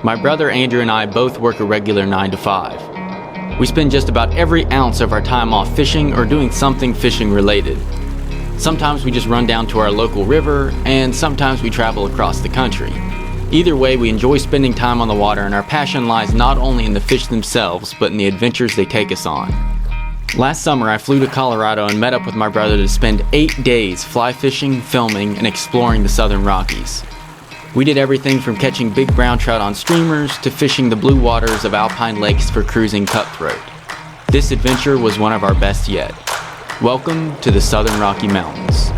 My brother Andrew and I both work a regular 9 to 5. We spend just about every ounce of our time off fishing or doing something fishing related. Sometimes we just run down to our local river, and sometimes we travel across the country. Either way, we enjoy spending time on the water, and our passion lies not only in the fish themselves, but in the adventures they take us on. Last summer, I flew to Colorado and met up with my brother to spend 8 days fly fishing, filming, and exploring the southern Rockies. We did everything from catching big brown trout on streamers to fishing the blue waters of alpine lakes for cruising cutthroat. This adventure was one of our best yet. Welcome to the Southern Rocky Mountains.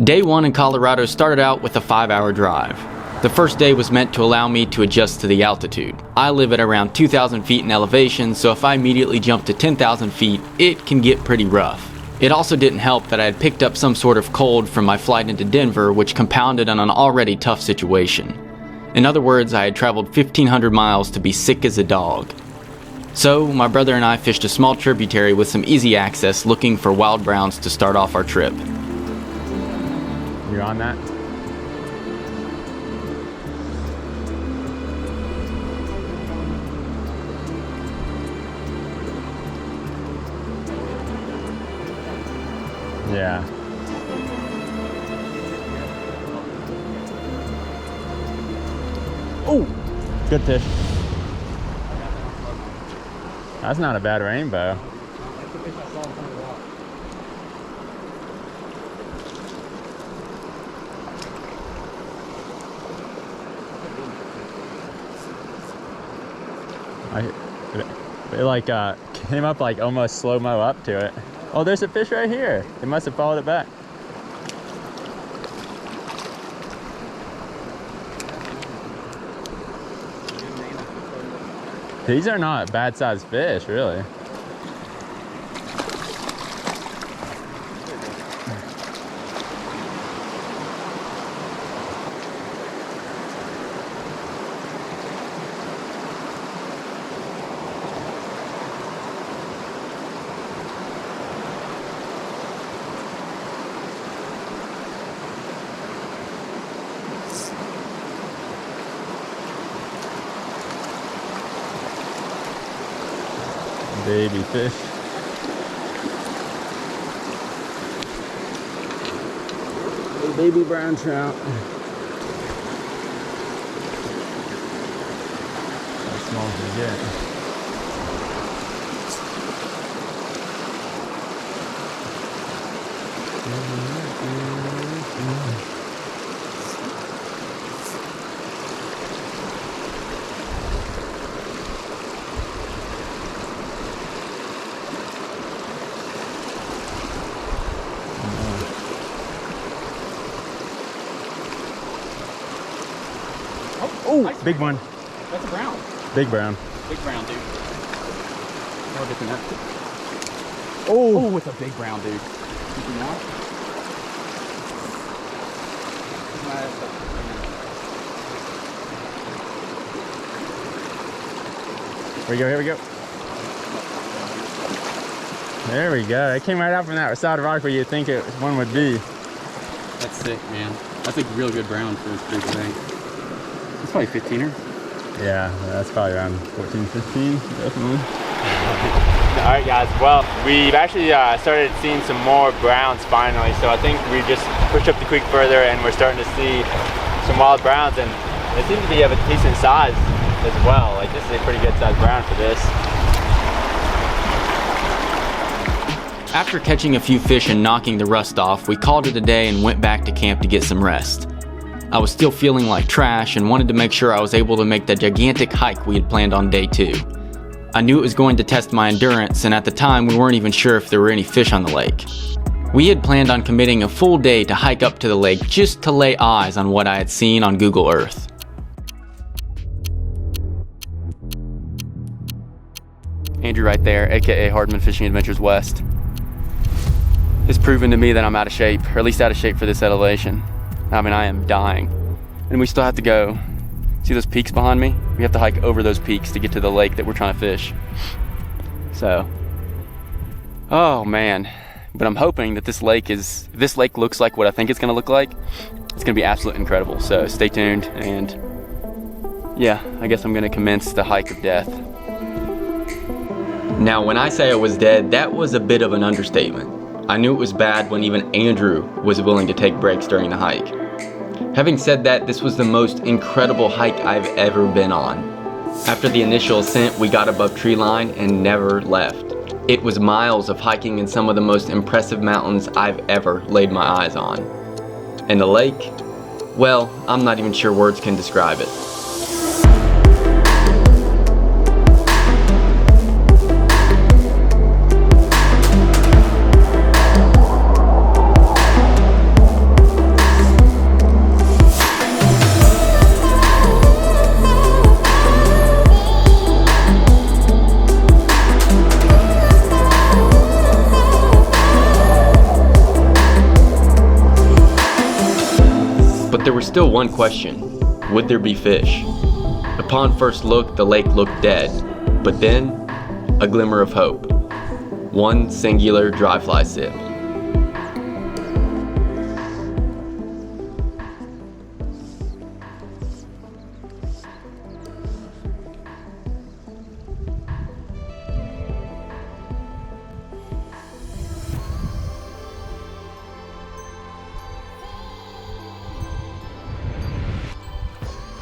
Day 1 in Colorado started out with a 5-hour drive. The first day was meant to allow me to adjust to the altitude. I live at around 2,000 feet in elevation, so if I immediately jump to 10,000 feet, it can get pretty rough. It also didn't help that I had picked up some sort of cold from my flight into Denver, which compounded on an already tough situation. In other words, I had traveled 1,500 miles to be sick as a dog. So, my brother and I fished a small tributary with some easy access looking for wild browns to start off our trip. You on that? Yeah. Oh, good fish. That's not a bad rainbow. It like came up like almost slow-mo up to it. Oh, there's a fish right here. It must have followed it back. These are not bad sized fish, really. Baby fish. A baby brown trout. How small can you get? Oh, nice, big one. That's a brown. Big brown. Big brown, dude. No different than that. Oh, it's a big brown, dude. You know? Here we go, here we go. There we go. It came right out from that side of rock where you'd think one would be. That's sick, man. That's a real good brown for this big thing. It's probably 15er. Yeah, that's probably around 14, 15, definitely. All right, guys. Well, we've actually started seeing some more browns finally. So I think we just pushed up the creek further, and we're starting to see some wild browns, and they seem to be of a decent size as well. Like, this is a pretty good sized brown for this. After catching a few fish and knocking the rust off, we called it a day and went back to camp to get some rest. I was still feeling like trash and wanted to make sure I was able to make the gigantic hike we had planned on day 2. I knew it was going to test my endurance, and at the time we weren't even sure if there were any fish on the lake. We had planned on committing a full day to hike up to the lake just to lay eyes on what I had seen on Google Earth. Andrew right there, aka Hardman Fishing Adventures West, has proven to me that I'm out of shape, or at least out of shape for this elevation. I mean, I am dying. And we still have to go. See those peaks behind me? We have to hike over those peaks to get to the lake that we're trying to fish. So, oh man, But I'm hoping that this lake looks like what I think it's gonna look like. It's gonna be absolutely incredible. So stay tuned, and yeah, I guess I'm gonna commence the hike of death. Now, when I say I was dead, that was a bit of an understatement. I knew it was bad when even Andrew was willing to take breaks during the hike. Having said that, this was the most incredible hike I've ever been on. After the initial ascent, we got above tree line and never left. It was miles of hiking in some of the most impressive mountains I've ever laid my eyes on. And the lake, well, I'm not even sure words can describe it. But there was still one question: would there be fish? Upon first look, the lake looked dead, but then a glimmer of hope. One singular dry fly sip.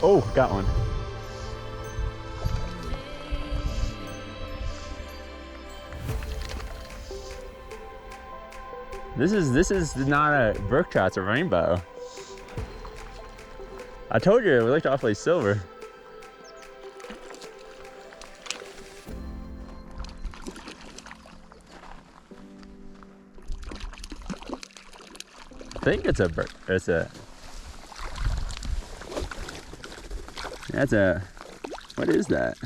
Oh, got one. This is not a brook trout, it's a rainbow. I told you it looked awfully silver. I think it's a brook. That's a, what is that?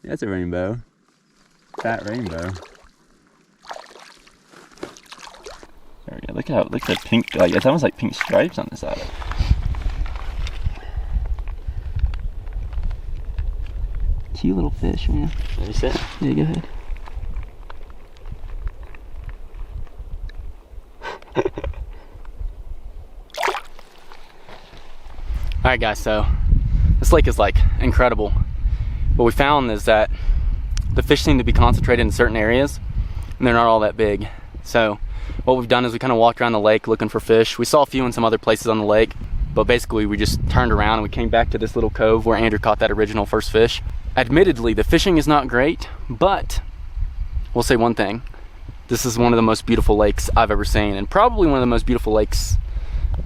That's a rainbow. Fat rainbow. There we go. Look at the pink, like it's almost like pink stripes on the side. Cute little fish, man. Let me sit. Yeah, go ahead. All right, guys. So this lake is like incredible. What we found is that the fish seem to be concentrated in certain areas, and they're not all that big. So what we've done is we kind of walked around the lake looking for fish. We saw a few in some other places on the lake, but basically we just turned around and we came back to this little cove where Andrew caught that original first fish. Admittedly, the fishing is not great, but we'll say one thing. This is one of the most beautiful lakes I've ever seen, and probably one of the most beautiful lakes,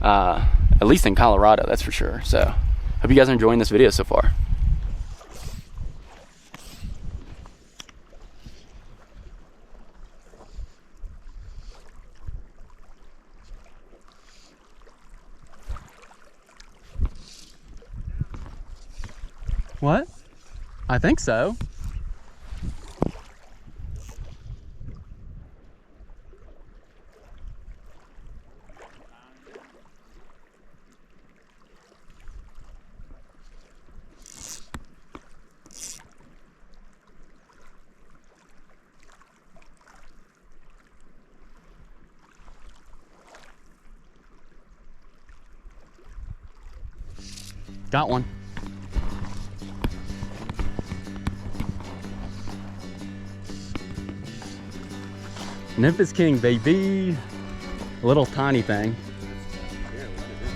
at least in Colorado, that's for sure. So hope you guys are enjoying this video so far. What? I think so. Got one. Nymph King, baby. A little tiny thing.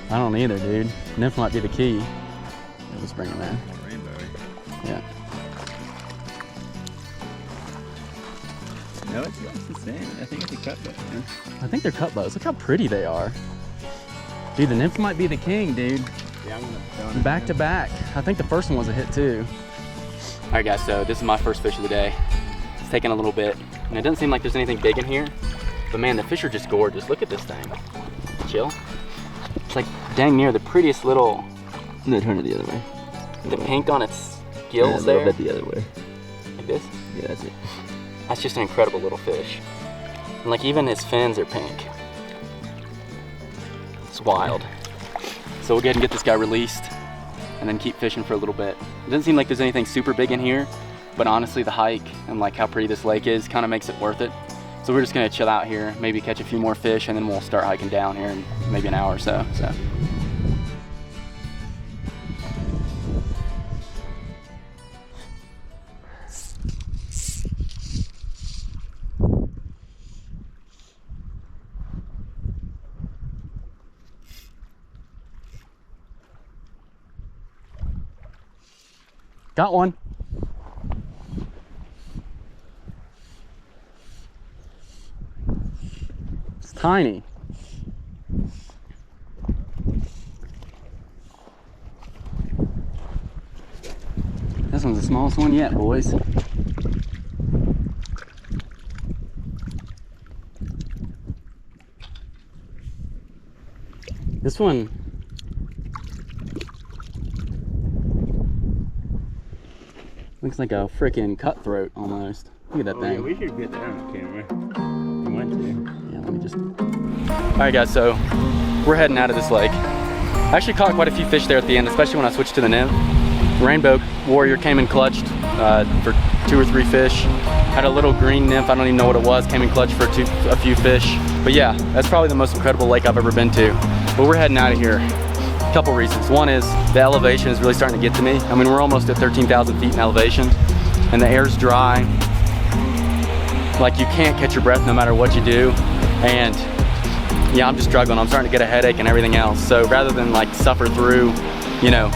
I don't either, dude. Nymph might be the key. Let's bring him in. Yeah. No, it's the same. I think it's a cutthroat, man. I think they're cutthroats. Look how pretty they are. Dude, the nymph might be the king, dude. Yeah, I'm gonna Back to back. I think the first one was a hit too. All right, guys, so this is my first fish of the day. It's taking a little bit, and it doesn't seem like there's anything big in here, but man, the fish are just gorgeous. Look at this thing. Chill. It's like dang near the prettiest little... No, turn it the other way. The pink on its gills there. there. A little bit the other way. Like this? Yeah, that's it. That's just an incredible little fish. And like even his fins are pink. It's wild. So we'll go ahead and get this guy released and then keep fishing for a little bit. It doesn't seem like there's anything super big in here, but honestly the hike and like how pretty this lake is kind of makes it worth it. So we're just gonna chill out here, maybe catch a few more fish, and then we'll start hiking down here in maybe an hour or so. Got one. It's tiny. This one's the smallest one yet, boys. This one, looks like a freaking cutthroat almost. Look at that thing. Yeah, we should get that on camera. We went to. Yeah, let me just. All right, guys. So we're heading out of this lake. I actually caught quite a few fish there at the end, especially when I switched to the nymph. Rainbow Warrior came in clutched for 2 or 3 fish. Had a little green nymph, I don't even know what it was, came in clutch for a few fish. But yeah, that's probably the most incredible lake I've ever been to. But we're heading out of here. A couple reasons. One is the elevation is really starting to get to me. I mean, we're almost at 13,000 feet in elevation, and the air's dry. Like, you can't catch your breath no matter what you do. And yeah, I'm just struggling. I'm starting to get a headache and everything else. So rather than like suffer through, you know,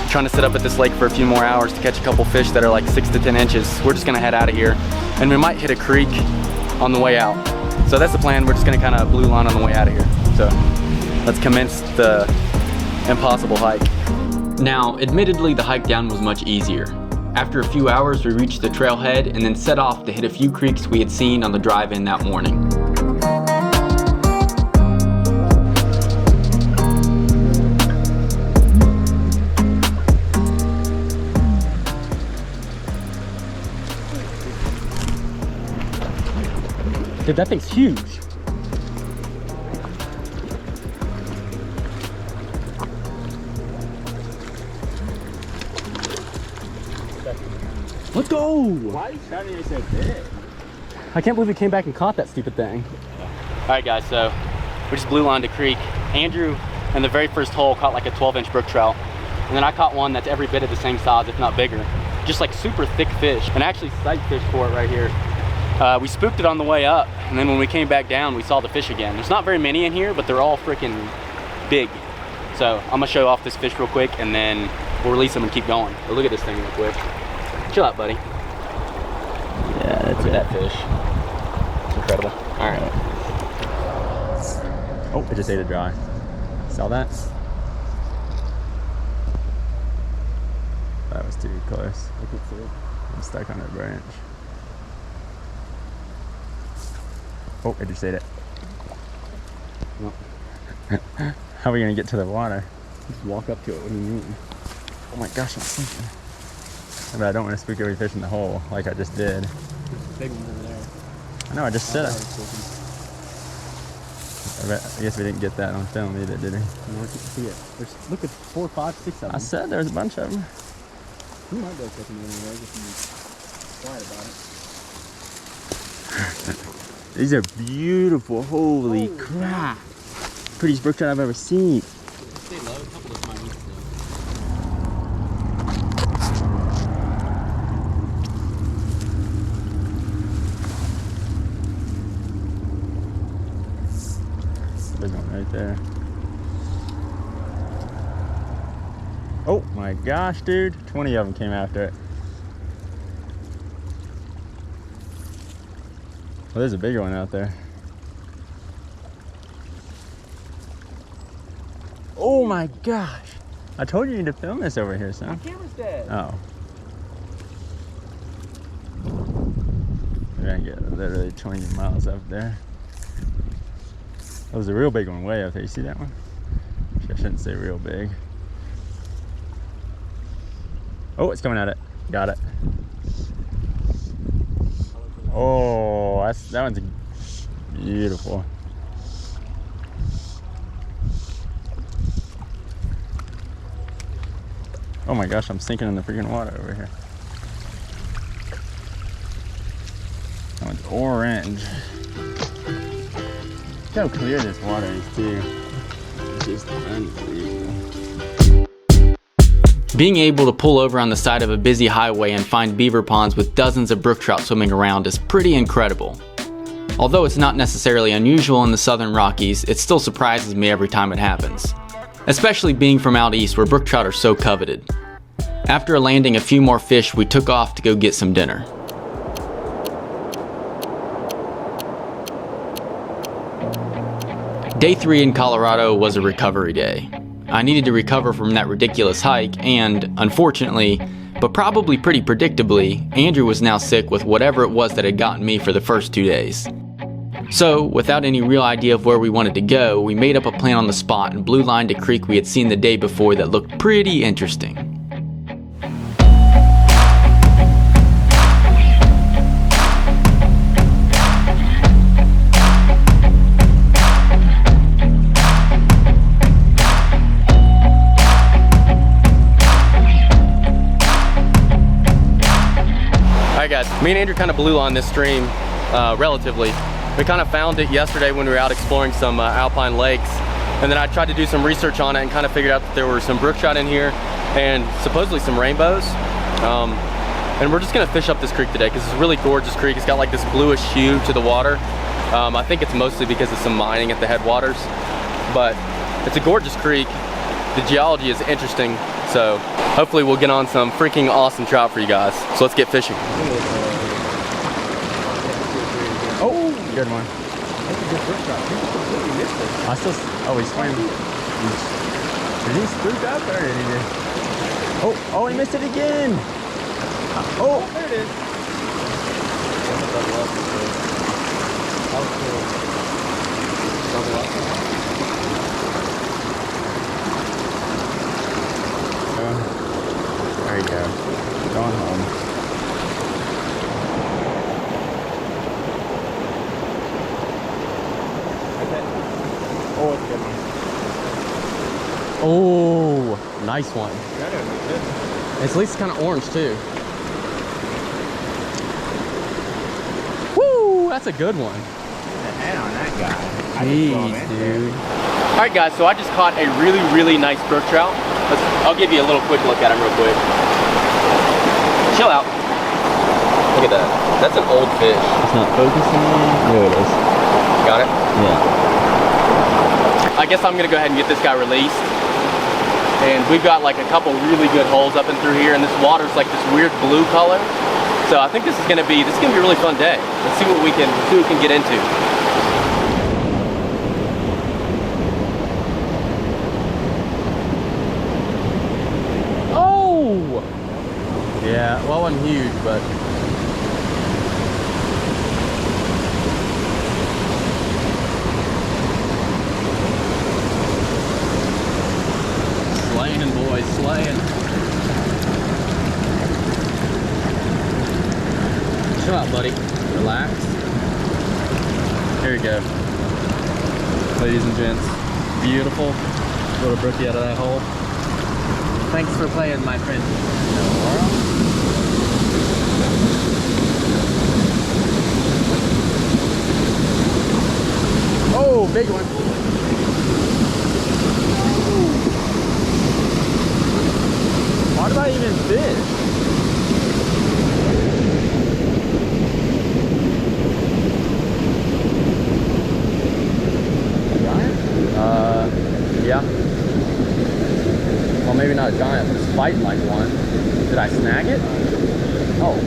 trying to sit up at this lake for a few more hours to catch a couple fish that are like 6 to 10 inches, we're just gonna head out of here. And we might hit a creek on the way out. So that's the plan. We're just gonna kind of blue line on the way out of here. So let's commence the impossible hike. Now, admittedly, the hike down was much easier. After a few hours, we reached the trailhead and then set off to hit a few creeks we had seen on the drive in that morning. Dude, that thing's huge. Let's go! Why are you sounding so big? I can't believe we came back and caught that stupid thing. All right, guys, so we just blue lined a creek. Andrew, in the very first hole, caught like a 12-inch brook trout. And then I caught one that's every bit of the same size, if not bigger. Just like super thick fish, and actually sight fish for it right here. We spooked it on the way up, and then when we came back down, we saw the fish again. There's not very many in here, but they're all freaking big. So I'm gonna show off this fish real quick, and then we'll release them and keep going. But look at this thing real quick. Chill out, buddy. Yeah, that's it. That fish. It's incredible. All right. Oh, it just ate it dry. Saw that? That was too close. I can see it. I'm stuck on a branch. Oh, it just ate it. Nope. How are we gonna get to the water? Just walk up to it. What do you mean? Oh my gosh, I'm sinking. But I don't want to spook every fish in the hole like I just did. There's a big one over there. I know, I just said it. I guess we didn't get that on film either, did we? No, I can see it. There's, look at 4, 5, 6 of them. I said there was a bunch of them. You might be able to catch them anyway if you quiet about it. These are beautiful. Holy crap. Prettiest brook trout I've ever seen. Stay low, a couple of times. There's one right there. Oh my gosh, dude. 20 of them came after it. Well, there's a bigger one out there. Oh my gosh. I told you to film this over here, son. My camera's dead. Oh. We're gonna get literally 20 miles up there. That was a real big one way up there. You see that one? I shouldn't say real big. Oh, it's coming at it. Got it. Oh, that one's beautiful. Oh my gosh, I'm sinking in the freaking water over here. That one's orange. Look how clear this water is too. It's just unbelievable. Being able to pull over on the side of a busy highway and find beaver ponds with dozens of brook trout swimming around is pretty incredible. Although it's not necessarily unusual in the southern Rockies, it still surprises me every time it happens. Especially being from out east where brook trout are so coveted. After landing a few more fish, we took off to go get some dinner. Day 3 in Colorado was a recovery day. I needed to recover from that ridiculous hike and, unfortunately, but probably pretty predictably, Andrew was now sick with whatever it was that had gotten me for the first 2 days. So, without any real idea of where we wanted to go, we made up a plan on the spot and blue-lined a creek we had seen the day before that looked pretty interesting. Alright guys, me and Andrew kind of blew on this stream relatively. We kind of found it yesterday when we were out exploring some alpine lakes, and then I tried to do some research on it and kind of figured out that there were some brook trout in here and supposedly some rainbows. And we're just gonna fish up this creek today because it's a really gorgeous creek. It's got like this bluish hue to the water. I think it's mostly because of some mining at the headwaters, but it's a gorgeous creek. The geology is interesting, so hopefully we'll get on some freaking awesome trout for you guys. So let's get fishing. Oh, good one. That's a good brook trout. You missed it. I still, oh, he swam. Did he spook up or did he just? Oh, he missed it again. Oh, there it is. There you go. Going home. Oh, it's a good one. Oh, nice one. At least it's kind of orange too. Woo, that's a good one. The head on that guy. Jeez, dude. Alright guys, so I just caught a really nice brook trout. I'll give you a little quick look at him real quick. Chill out. Look at that. That's an old fish. It's not focusing. There it is. Got it? Yeah. I guess I'm gonna go ahead and get this guy released. And we've got like a couple really good holes up and through here, and this water's like this weird blue color. So I think this is gonna be a really fun day. Let's see what we can get into. Oh! Yeah, well, it wasn't huge, but slaying, boys, slaying. Chill out, buddy. Relax. Here you go. Ladies and gents. Beautiful. Little brookie out of that hole. Thanks for playing, my friend. Oh, big one. Why did I even fish? Yeah. Well, maybe not a giant, but it's fighting like one. Did I snag it? Oh.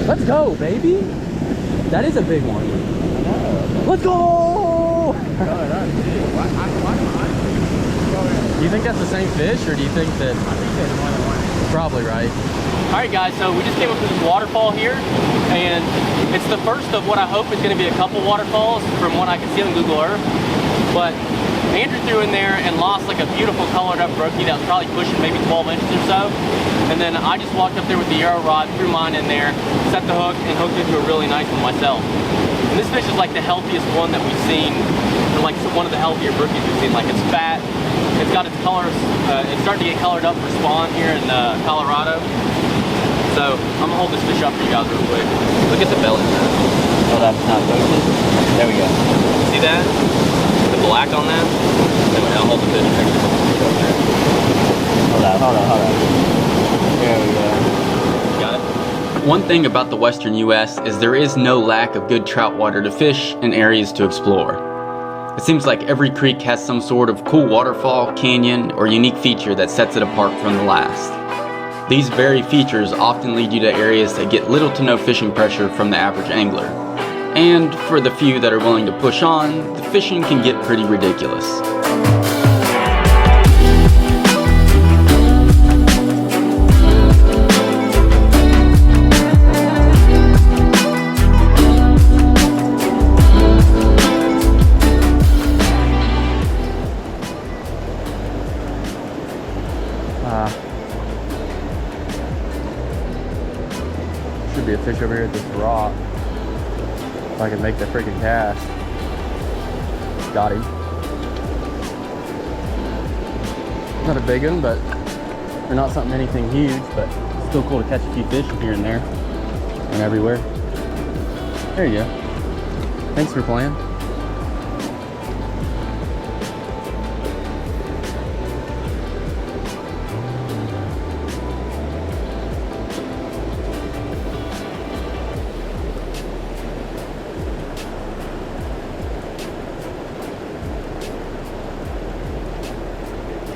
Let's go, baby. That is a big one. Let's go! Do you think that's the same fish, or do you think that... I think there's more than one. Probably right. Alright guys, so we just came up to this waterfall here, and it's the first of what I hope is going to be a couple waterfalls from what I can see on Google Earth. But Andrew threw in there and lost like a beautiful colored up brookie that was probably pushing maybe 12 inches or so. And then I just walked up there with the arrow rod, threw mine in there, set the hook, and hooked into a really nice one myself. And this fish is like the healthiest one that we've seen, or like one of the healthier brookies we've seen. Like it's fat, it's got its colors, it's starting to get colored up for spawn here in Colorado. So So I'm gonna hold this fish up for you guys real quick. Look at the belly. Oh, that's not focused. There we go. See that? The black on that? Anyway, I'll hold the fish. Hold on. There we go. Got it? One thing about the western US is there is no lack of good trout water to fish and areas to explore. It seems like every creek has some sort of cool waterfall, canyon, or unique feature that sets it apart from the last. These very features often lead you to areas that get little to no fishing pressure from the average angler. And for the few that are willing to push on, the fishing can get pretty ridiculous. Should be a fish over here at this rock. If I can make the freaking cast. Got him. Not a big one, but or not something anything huge, but still cool to catch a few fish here and there and everywhere. There you go. Thanks for playing.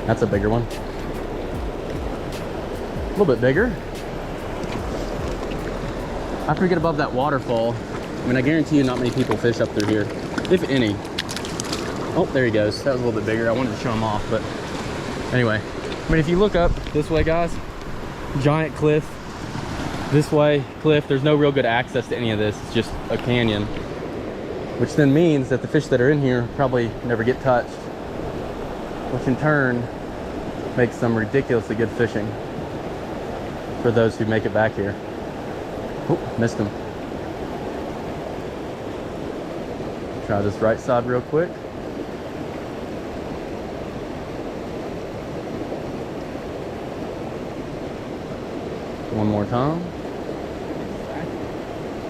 That's a bigger one. A little bit bigger. After we get above that waterfall, I mean, I guarantee you not many people fish up through here, if any. Oh, there he goes. That was a little bit bigger. I wanted to show him off, but anyway. I mean, if you look up this way, guys, giant cliff. This way, cliff. There's no real good access to any of this. It's just a canyon, which then means that the fish that are in here probably never get touched, which in turn makes some ridiculously good fishing for those who make it back here. Oh, missed him. Try this right side real quick. One more time.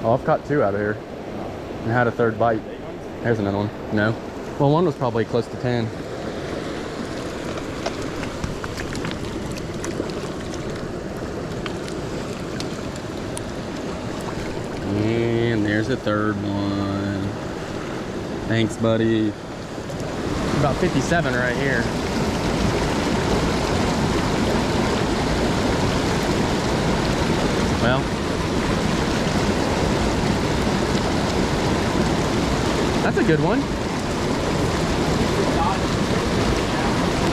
Oh, I've caught two out of here. I had a third bite. There's another one. No. Well, one was probably close to 10. And there's a third one. Thanks, buddy. About 57 right here. Well, that's a good one.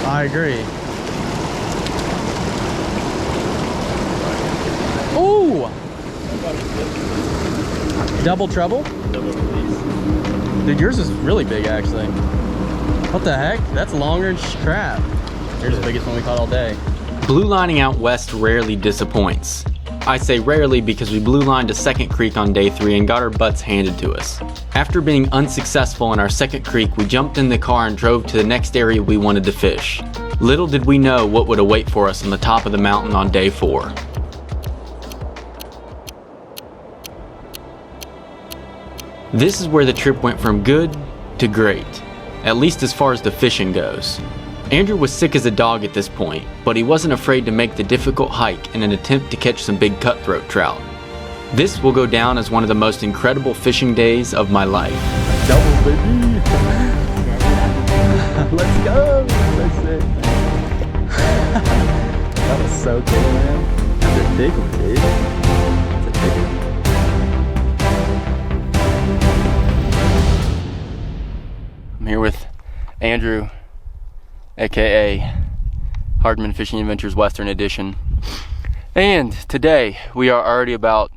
I agree. Ooh! Double trouble? Dude, yours is really big, actually. What the heck? That's longer than crap. Here's the biggest one we caught all day. Blue lining out west rarely disappoints. I say rarely because we blue lined a second creek on day 3 and got our butts handed to us. After being unsuccessful in our second creek, we jumped in the car and drove to the next area we wanted to fish. Little did we know what would await for us on the top of the mountain on day 4. This is where the trip went from good to great, at least as far as the fishing goes. Andrew was sick as a dog at this point, but he wasn't afraid to make the difficult hike in an attempt to catch some big cutthroat trout. This will go down as one of the most incredible fishing days of my life. Double, baby! Let's go! That's it. That was so cool, man. That's a big one, dude. That's a big one. I'm here with Andrew, aka Hardman Fishing Adventures Western Edition, and today we are already about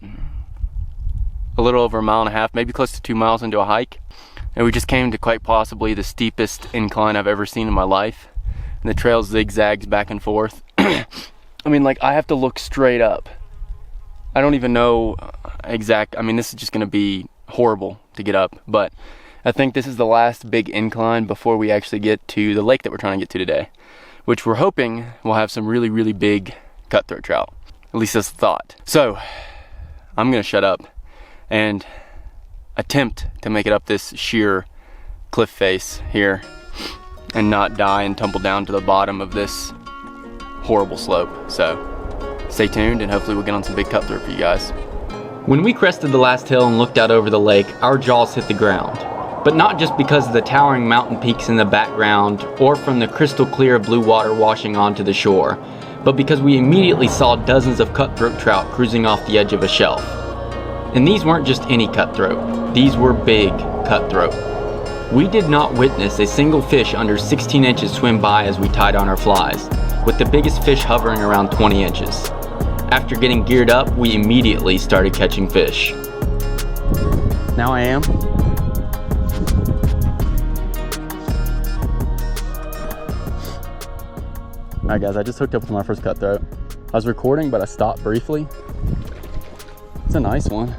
a little over 1.5 miles, maybe close to 2 miles into a hike, and we just came to quite possibly the steepest incline I've ever seen in my life, and the trail zigzags back and forth. I mean, like, I have to look straight up. I don't even know exact, I mean, this is just gonna be horrible to get up, but I think this is the last big incline before we actually get to the lake that we're trying to get to today, which we're hoping will have some really, really big cutthroat trout. At least that's the thought. So I'm gonna shut up and attempt to make it up this sheer cliff face here and not die and tumble down to the bottom of this horrible slope. So stay tuned and hopefully we'll get on some big cutthroat for you guys. When we crested the last hill and looked out over the lake, our jaws hit the ground. But not just because of the towering mountain peaks in the background or from the crystal clear blue water washing onto the shore, but because we immediately saw dozens of cutthroat trout cruising off the edge of a shelf. And these weren't just any cutthroat, these were big cutthroat. We did not witness a single fish under 16 inches swim by as we tied on our flies, with the biggest fish hovering around 20 inches. After getting geared up, we immediately started catching fish. Now I am. Alright guys, I just hooked up with my first cutthroat. I was recording, but I stopped briefly. It's a nice one.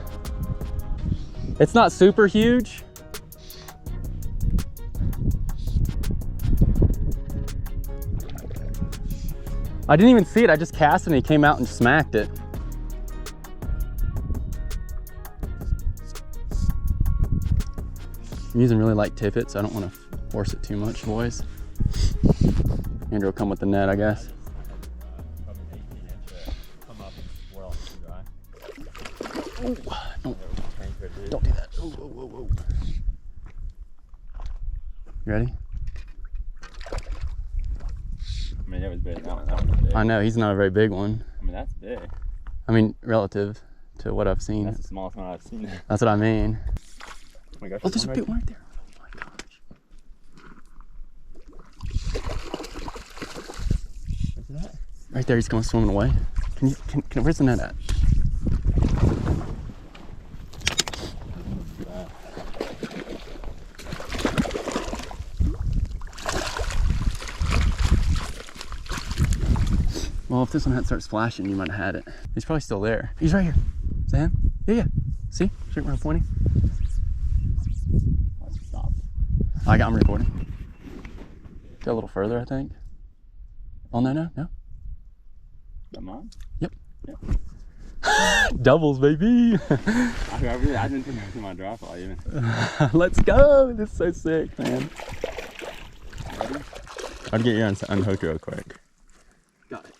It's not super huge. I didn't even see it, I just cast it and he came out and smacked it. I'm using really light tippet, so I don't want to force it too much, boys. Andrew will come with the net, I guess. Oh, don't do that. Oh, whoa, whoa, whoa. You ready? I mean, that was big. That one was big. I know, he's not a very big one. I mean, that's big. I mean, relative to what I've seen. That's the smallest one I've seen. That's what I mean. Oh my gosh. Oh, there's a big one right there. Oh my gosh. Where's that? Right there, he's going swimming away. Where's the net at? Well, if this one starts flashing, you might have had it. He's probably still there. He's right here. Is that him? Yeah, yeah. See? Straight where I'm pointing. Stop. I got him recording. Go a little further, I think. Oh, no, no, no. Come on. Yep. Doubles, baby. I didn't think I was in my drop ball even. Let's go. This is so sick, man. Ready? I'd get you unhooked real quick. Got it.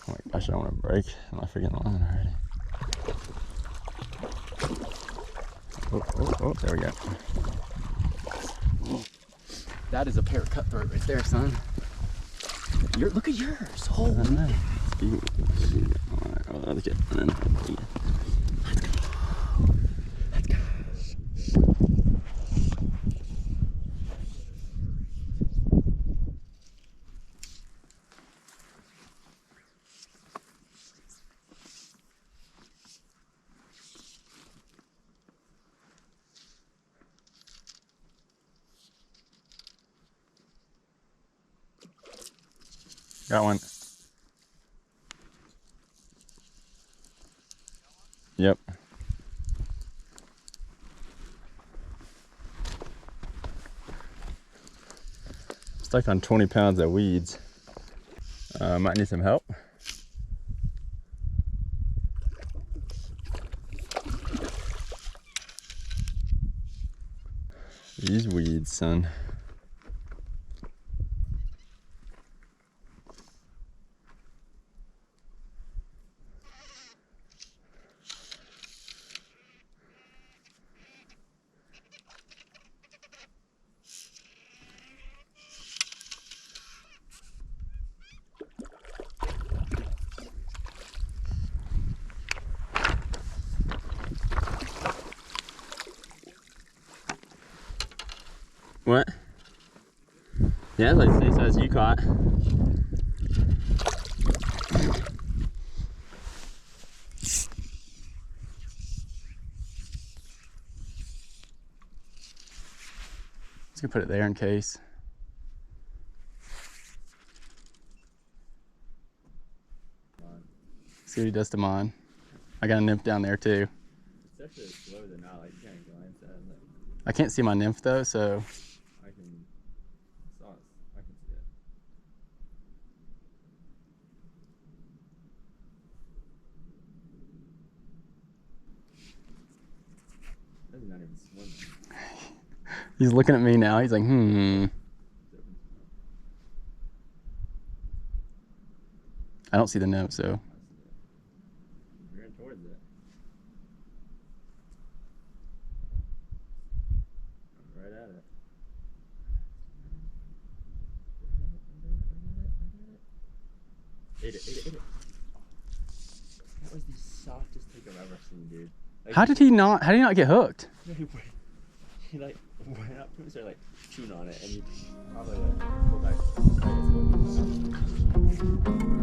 Oh my gosh, I don't want to break. Am I forgetting the line already? Oh, there we go. That is a pair of cutthroat right there, son. Look at yours. Holy. Alright. Let's go. Got one. Yep. Stuck on 20 pounds of weeds. Might need some help. These weeds, son. What? Yeah, like the same size you caught. Just gonna put it there in case. See what he does to mine. I got a nymph down there too. It's actually slower than not, like you can't glance at it. I can't see my nymph though, so I can see it. He's looking at me now. He's like, I don't see the nymph, so. Veering towards it. Right at it. Ate it. That was the softest take I've ever seen, dude. Like, How did he not get hooked? he like went up to it, started like chewing on it, and he probably like pulled back.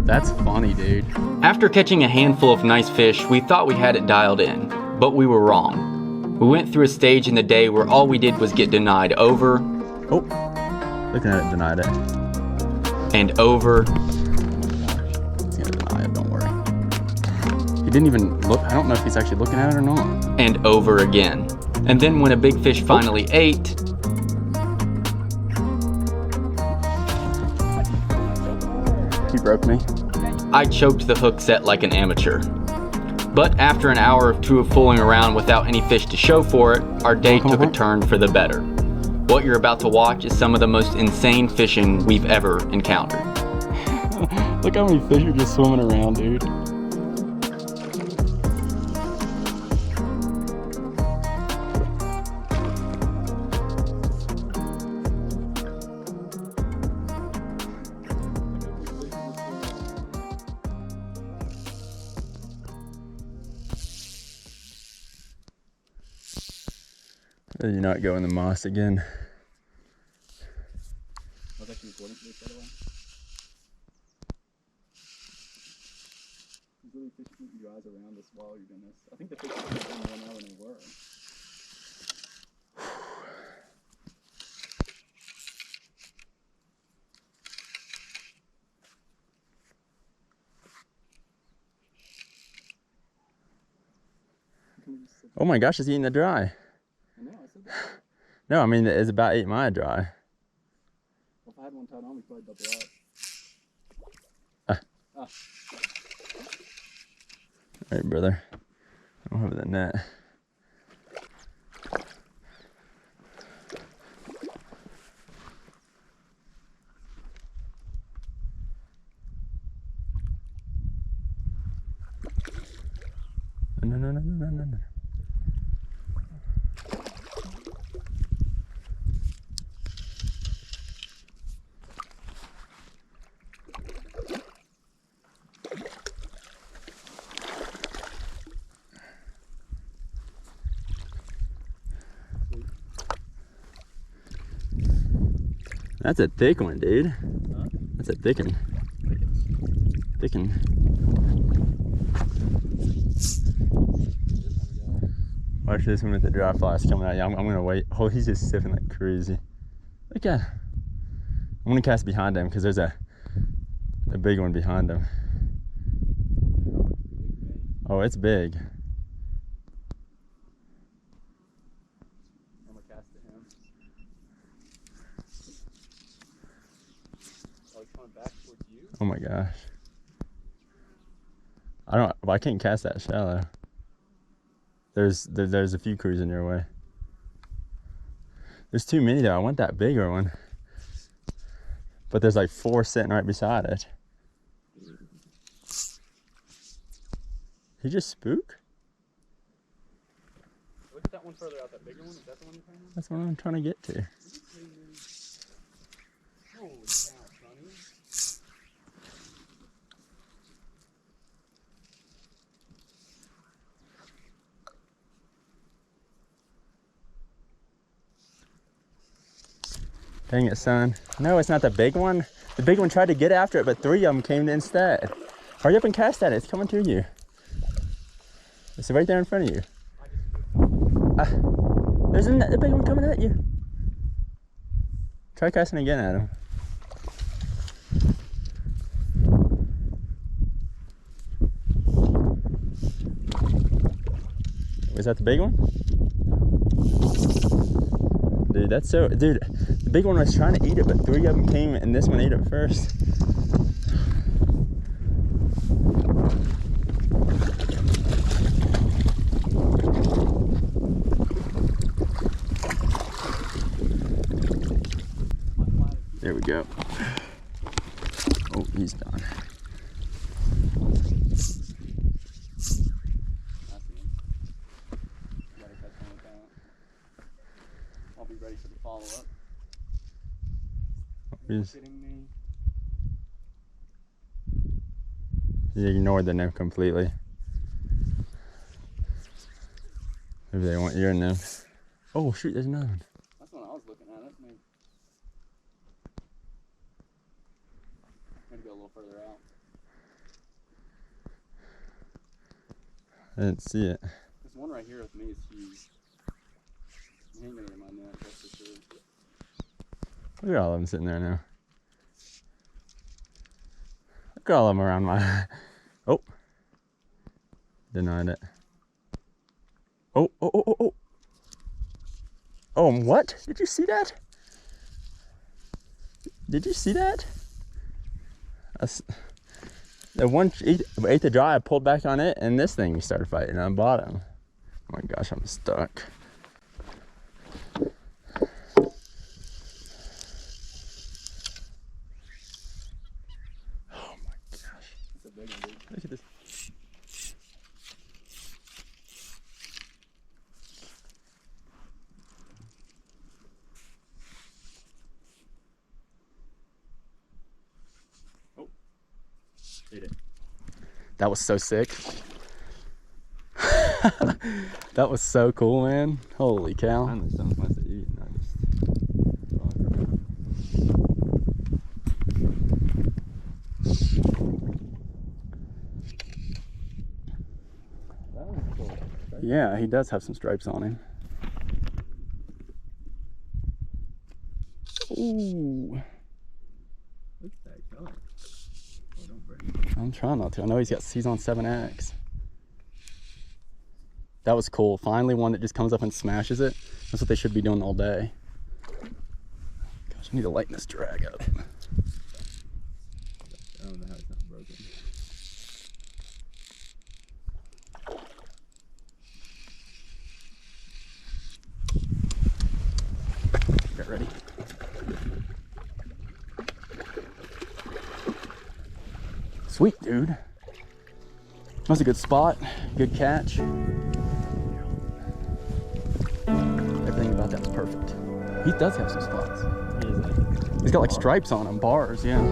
That's funny, dude. After catching a handful of nice fish, we thought we had it dialed in, but we were wrong. We went through a stage in the day where all we did was get denied over Oh, looking at it, denied it. and over He's gonna deny it, don't worry. He didn't even look. I don't know if he's actually looking at it or not. and over again. And then when a big fish finally ate, He broke me. I choked the hook set like an amateur. But after an hour or two of fooling around without any fish to show for it, our day took a turn for the better. What you're about to watch is some of the most insane fishing we've ever encountered. Look how many fish are just swimming around, dude. You're not going the moss again. I was actually recording for this, by the way. It's really fish keep your eyes around this while you're doing this. I think the fish are going more now than they were. Oh my gosh, it's eating the dry. I know, I said that. No, I mean, it's about 8 my dry. Well, if I had one tied on, we'd probably double up. All right, brother. I don't have the net. No. That's a thick one, dude. Huh? That's a thick one. Thickin'. Watch this one with the dry flies coming out. Yeah, I'm gonna wait. Oh, he's just sipping like crazy. Look at. I'm gonna cast behind him because there's a big one behind him. Oh, it's big. I'm gonna cast to him. Oh, he's coming back towards you? Oh my gosh. I can't cast that shallow. There's a few cruising your way. There's too many though. I want that bigger one. But there's like 4 sitting right beside it. He just spook? Look at that one further out, that bigger one. Is that the one you're trying to? That's what I'm trying to get to. Holy cow, Sonny. Dang it, son. No, it's not the big one. The big one tried to get after it, but 3 of them came instead. Hurry up and cast at it. It's coming to you. It's right there in front of you. There's the big one coming at you. Try casting again at him. Was that the big one? Dude, that's so... Dude, the big one was trying to eat it, but 3 of them came and this one ate it first. There we go. Oh, he's done. I'll be ready for the follow-up. He ignored the nymph completely. Maybe they want your nymph. Oh shoot, there's another one. That's what I was looking at. That's me. I'm gonna go a little further out. I didn't see it. This one right here with me is huge. He ain't gonna get my net, that's for sure. Look at all of them sitting there now. Look at all of them around my... Oh. Denied it. Oh, oh, oh, oh, oh. Oh, what? Did you see that? Did you see that? The one ate the dry, I pulled back on it, and this thing started fighting on the bottom. Oh my gosh, I'm stuck. Oh my gosh. That's a big one, dude. Look at this. Ate it. That was so sick. That was so cool, man. Holy cow. Finally, something nice to eat. And I That was cool. Yeah, he does have some stripes on him. Ooh. Look at that color. Oh, don't break. I'm trying not to. I know he's on 7X. That was cool. Finally one that just comes up and smashes it. That's what they should be doing all day. Gosh, I need to lighten this drag up. I don't know how it's not broken. Get ready. Sweet, dude. That was a good spot. Good catch. Everything about that was perfect. He does have some spots. He's got like stripes on him, bars, yeah.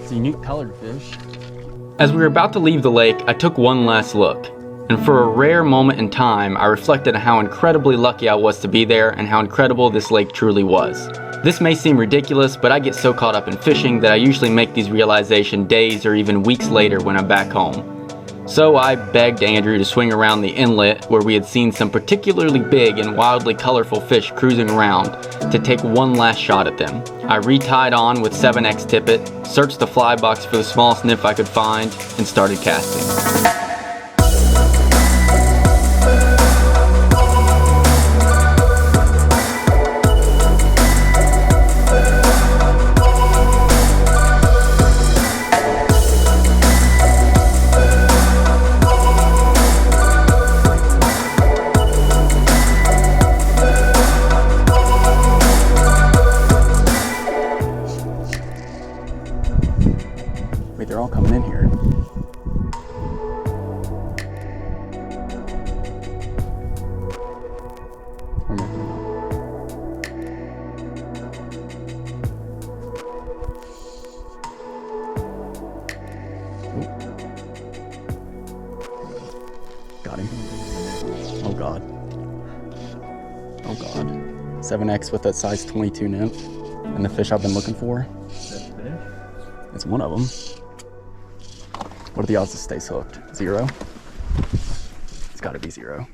It's a unique colored fish. As we were about to leave the lake, I took one last look. And for a rare moment in time, I reflected on how incredibly lucky I was to be there and how incredible this lake truly was. This may seem ridiculous, but I get so caught up in fishing that I usually make these realizations days or even weeks later when I'm back home. So I begged Andrew to swing around the inlet where we had seen some particularly big and wildly colorful fish cruising around to take one last shot at them. I retied on with 7X tippet, searched the fly box for the smallest nymph I could find, and started casting. Wait, they're all coming in here. Where am I going? Got him. Oh god. Oh god. 7X with that size 22 nymph. And the fish I've been looking for. It's one of them. What are the odds this stays hooked? 0? It's gotta be 0.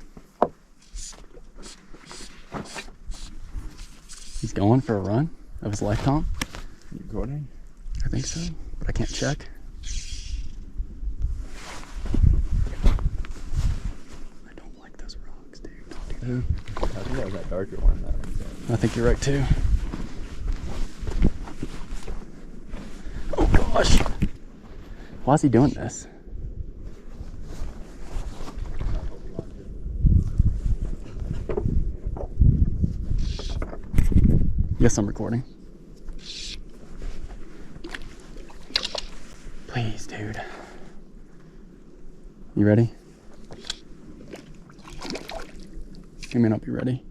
He's going for a run of his lifetime. You recording? I think so, but I can't check. I don't like those rocks, dude. Don't do that. I think that was that darker one. That one's I think you're right too. Oh gosh. Why is he doing this? Yes, I'm recording. Please, dude. You ready? You may not be ready.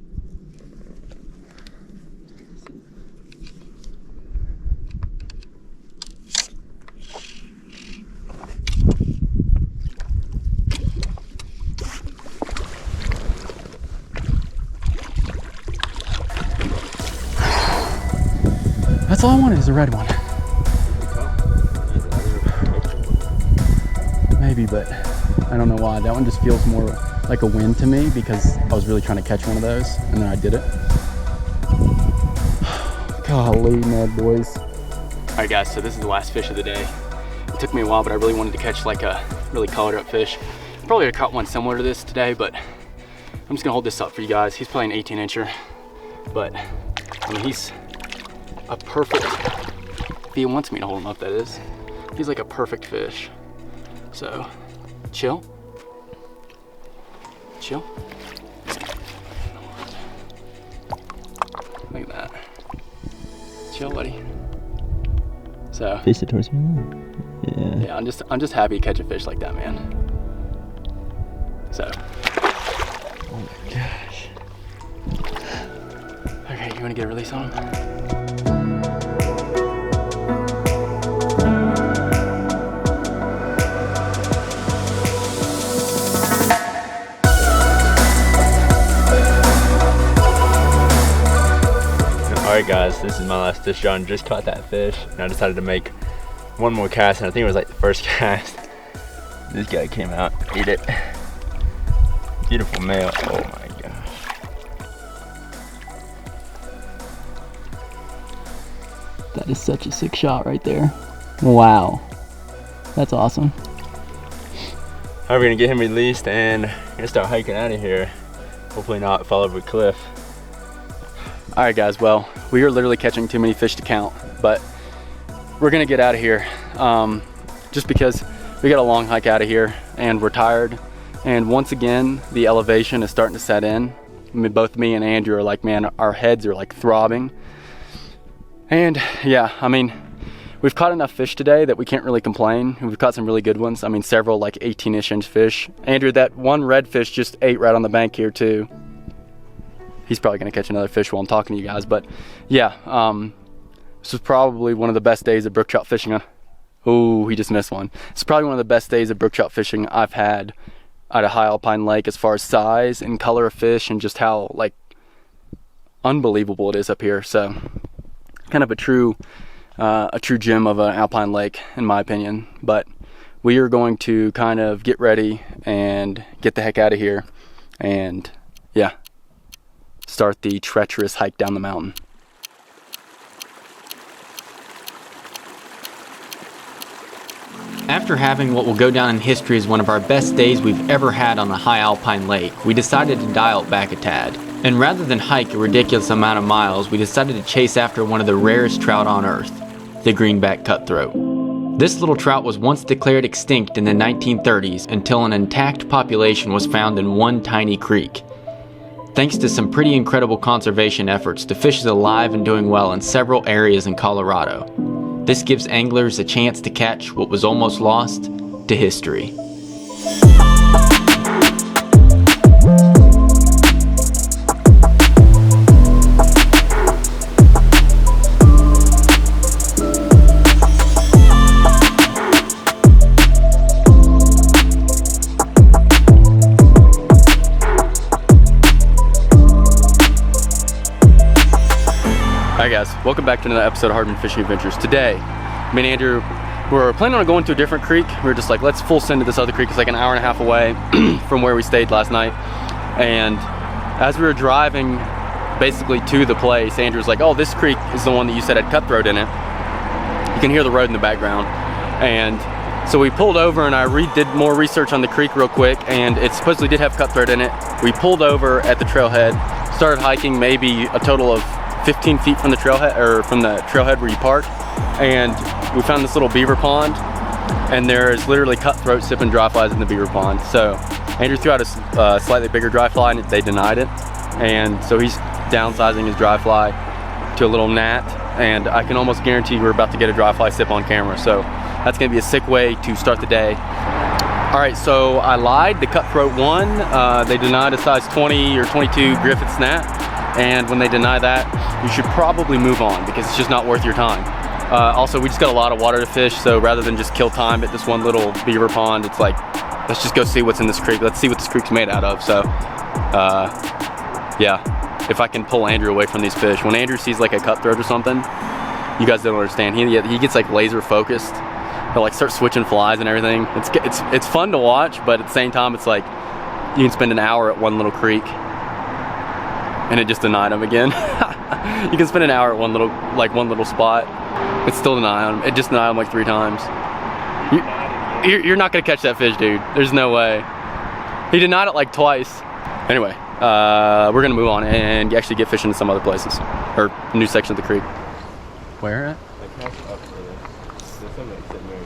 That's all I wanted is a red one. Maybe, but I don't know why. That one just feels more like a win to me because I was really trying to catch one of those and then I did it. Golly, mad boys. All right, guys, so this is the last fish of the day. It took me a while, but I really wanted to catch like a really colored up fish. Probably would have caught one similar to this today, but I'm just gonna hold this up for you guys. He's probably an 18-incher, but I mean, he's a perfect, if he wants me to hold him up, that is. He's like a perfect fish. So, chill. Chill. Look at that. Chill, buddy. So, Fish it towards me. yeah, I'm just happy to catch a fish like that, man. So. Oh my gosh. Okay, you wanna get a release on him? Alright guys, this is my last fish on. Just caught that fish and I decided to make one more cast, and I think it was like the first cast. This guy came out, ate it. Beautiful male. Oh my gosh. That is such a sick shot right there. Wow. That's awesome. Alright, we're gonna get him released and we're gonna start hiking out of here. Hopefully not fall over a cliff. All right, guys, well, we are literally catching too many fish to count, but we're gonna get out of here just because we got a long hike out of here and we're tired. And once again, the elevation is starting to set in. I mean, both me and Andrew are like, man, our heads are like throbbing. And yeah, I mean, we've caught enough fish today that we can't really complain. We've caught some really good ones. I mean, several like 18-ish inch fish. Andrew, that one redfish just ate right on the bank here too. He's probably gonna catch another fish while I'm talking to you guys, but yeah, this was probably one of the best days of brook trout fishing. Oh, he just missed one. It's probably one of the best days of brook trout fishing I've had at a high alpine lake, as far as size and color of fish and just how like unbelievable it is up here. So kind of a true gem of an alpine lake in my opinion. But we are going to kind of get ready and get the heck out of here and yeah, start the treacherous hike down the mountain. After having what will go down in history as one of our best days we've ever had on a high alpine lake, we decided to dial it back a tad. And rather than hike a ridiculous amount of miles, we decided to chase after one of the rarest trout on earth, the greenback cutthroat. This little trout was once declared extinct in the 1930s until an intact population was found in one tiny creek. Thanks to some pretty incredible conservation efforts, the fish is alive and doing well in several areas in Colorado. This gives anglers a chance to catch what was almost lost to history. Alright guys, welcome back to another episode of Hardman Fishing Adventures. Today, me and Andrew were planning on going to a different creek. We were just like, let's full send to this other creek. It's like an hour and a half away from where we stayed last night. And as we were driving basically to the place, Andrew's like, oh, this creek is the one that you said had cutthroat in it. You can hear the road in the background. And so we pulled over and I did more research on the creek real quick, and it supposedly did have cutthroat in it. We pulled over at the trailhead, started hiking maybe a total of 15 feet from the trailhead, or from the trailhead where you park, and we found this little beaver pond, and there is literally cutthroat sipping dry flies in the beaver pond. So Andrew threw out a slightly bigger dry fly and they denied it, and so he's downsizing his dry fly to a little gnat, and I can almost guarantee we're about to get a dry fly sip on camera. So that's gonna be a sick way to start the day. All right, so I lied. The cutthroat won. They denied a size 20 or 22 Griffith snap, and when they deny that, you should probably move on because it's just not worth your time. Also, we just got a lot of water to fish, so rather than just kill time at this one little beaver pond, it's like, let's just go see what's in this creek. Let's see what this creek's made out of. So, yeah, if I can pull Andrew away from these fish. When Andrew sees like a cutthroat or something, you guys don't understand. He gets like laser focused. He'll like start switching flies and everything. It's fun to watch, but at the same time, it's like you can spend an hour at one little creek, and it just denied him again. You can spend an hour at one little spot. It still denied him. It just denied him like 3 times. You're not gonna catch that fish, dude. There's no way. He denied it like twice. Anyway, we're gonna move on and actually get fishing in some other places or new section of the creek. Where at? Like half up further. There's something like sitting there.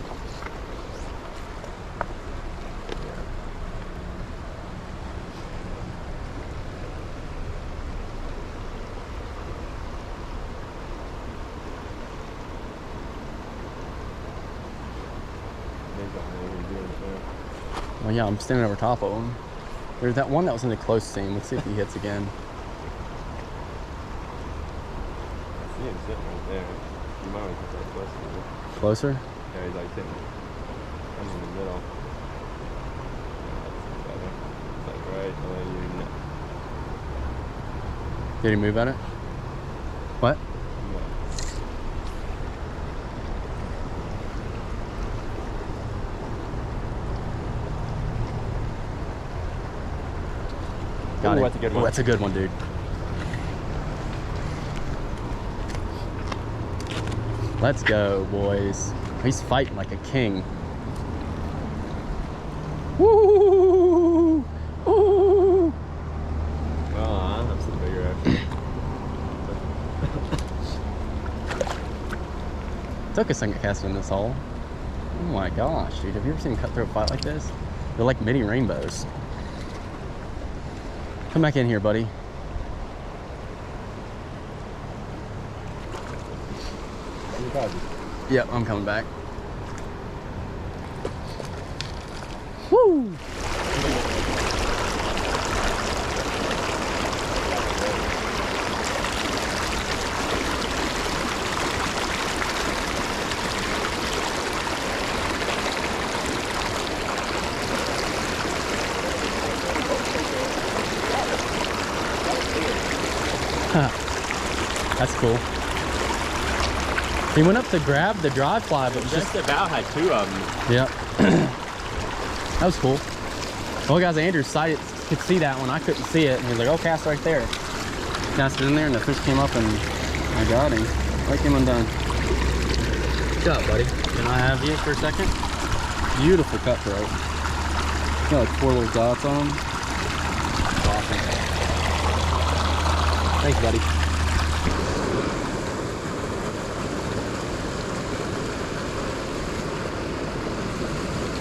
Well, yeah, I'm standing over top of him. There's that one that was in the close seam. Let's see if he hits again. I see him sitting right there. You might want to put that closer. Closer? Yeah, he's like sitting kind of in the middle. Yeah, that's better. It's like right below your neck. Did he move at it? What? Got Ooh, it. that's a good one. Ooh, that's a good one, dude. Let's go, boys. He's fighting like a king. Woo! Woo! Well, I'm still bigger actually. Took a second casting this hole. Oh my gosh, dude. Have you ever seen a cutthroat fight like this? They're like mini rainbows. Come back in here, buddy. Yep, I'm coming back. Woo! That's cool. He went up to grab the dry fly, but Just about had 2 of them. Yep. That was cool. Well, guys, Andrew could see that one. I couldn't see it. And he was like, oh, cast right there. Cast it in there, and the fish came up, and I got him. Like him undone. What's up, buddy? Can I have you for a second? Beautiful cutthroat. Got like 4 little dots on him. Awesome. Thanks, buddy.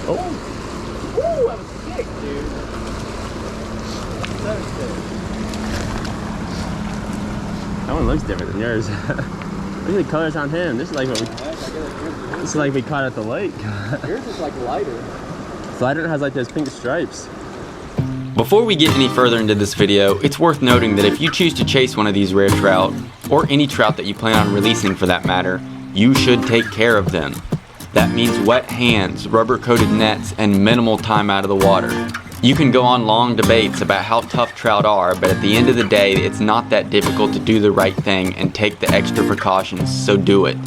Oh! Woo! That was sick, dude. That was sick. That one looks different than yours. Look at the colors on him. This is like what we caught at the lake. Yours is like lighter. Lighter has like those pink stripes. Before we get any further into this video, it's worth noting that if you choose to chase one of these rare trout, or any trout that you plan on releasing for that matter, you should take care of them. That means wet hands, rubber-coated nets, and minimal time out of the water. You can go on long debates about how tough trout are, but at the end of the day, it's not that difficult to do the right thing and take the extra precautions, so do it.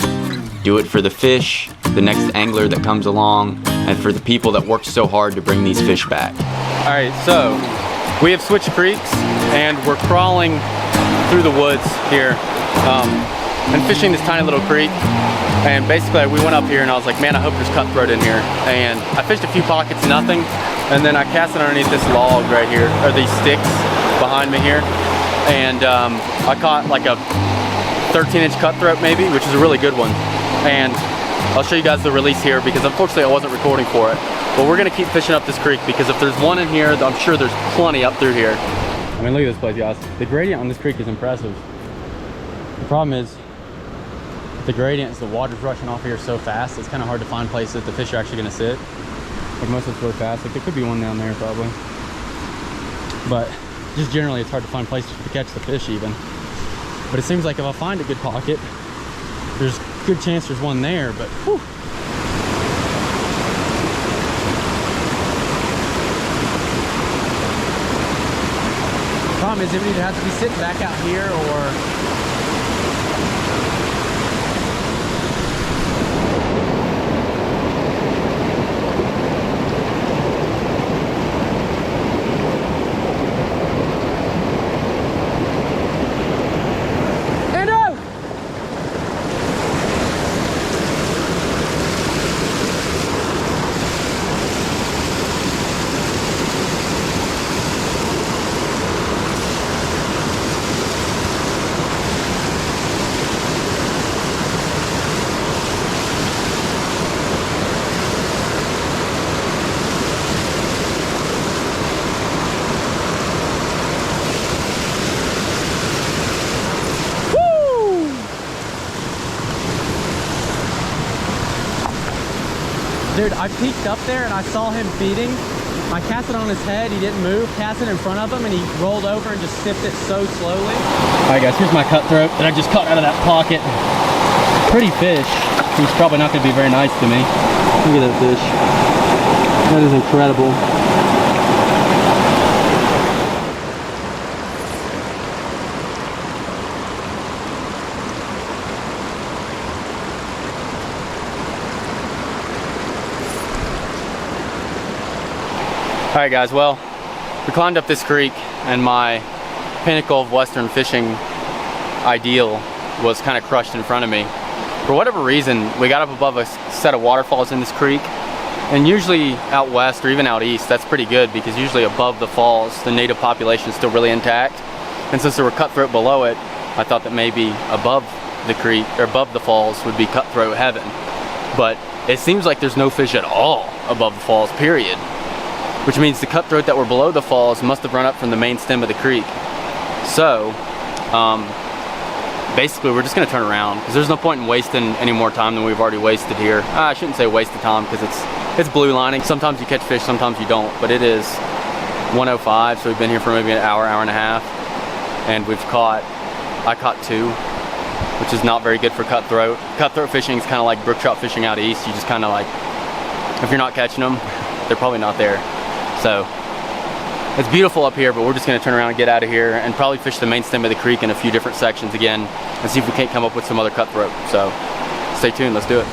Do it for the fish, the next angler that comes along, and for the people that worked so hard to bring these fish back. All right, so we have switched creeks and we're crawling through the woods here and fishing this tiny little creek. And basically we went up here and I was like, man, I hope there's cutthroat in here. And I fished a few pockets, nothing. And then I cast it underneath this log right here, or these sticks behind me here. And I caught like a 13-inch cutthroat maybe, which is a really good one. And I'll show you guys the release here because unfortunately I wasn't recording for it. But we're gonna keep fishing up this creek because if there's one in here, I'm sure there's plenty up through here. I mean, look at this place, guys. The gradient on this creek is impressive. The problem is, the gradients, the water's rushing off here so fast, it's kind of hard to find places that the fish are actually going to sit. Like most of it's really fast. Like there could be one down there probably. But just generally it's hard to find places to catch the fish even. But it seems like if I find a good pocket, there's a good chance there's one there, but whew. Problem is, it would either have to be sitting back out here or dude, I peeked up there and I saw him feeding. I cast it on his head, he didn't move, cast it in front of him, and he rolled over and just sipped it so slowly. All right guys, here's my cutthroat that I just caught out of that pocket. Pretty fish. He's probably not gonna be very nice to me. Look at that fish. That is incredible. All right guys, well, we climbed up this creek and my pinnacle of Western fishing ideal was kind of crushed in front of me. For whatever reason, we got up above a set of waterfalls in this creek, and usually out west or even out east, that's pretty good because usually above the falls, the native population is still really intact. And since there were cutthroat below it, I thought that maybe above the creek or above the falls would be cutthroat heaven. But it seems like there's no fish at all above the falls, period. Which means the cutthroat that were below the falls must have run up from the main stem of the creek. So, basically we're just gonna turn around because there's no point in wasting any more time than we've already wasted here. I shouldn't say wasted time because it's blue lining. Sometimes you catch fish, sometimes you don't, but it is 1:05, so we've been here for maybe an hour, hour and a half, and I caught 2, which is not very good for cutthroat. Cutthroat fishing is kind of like brook trout fishing out east. You just kind of like, if you're not catching them, they're probably not there. So it's beautiful up here, but we're just gonna turn around and get out of here and probably fish the main stem of the creek in a few different sections again and see if we can't come up with some other cutthroat. So stay tuned, let's do it.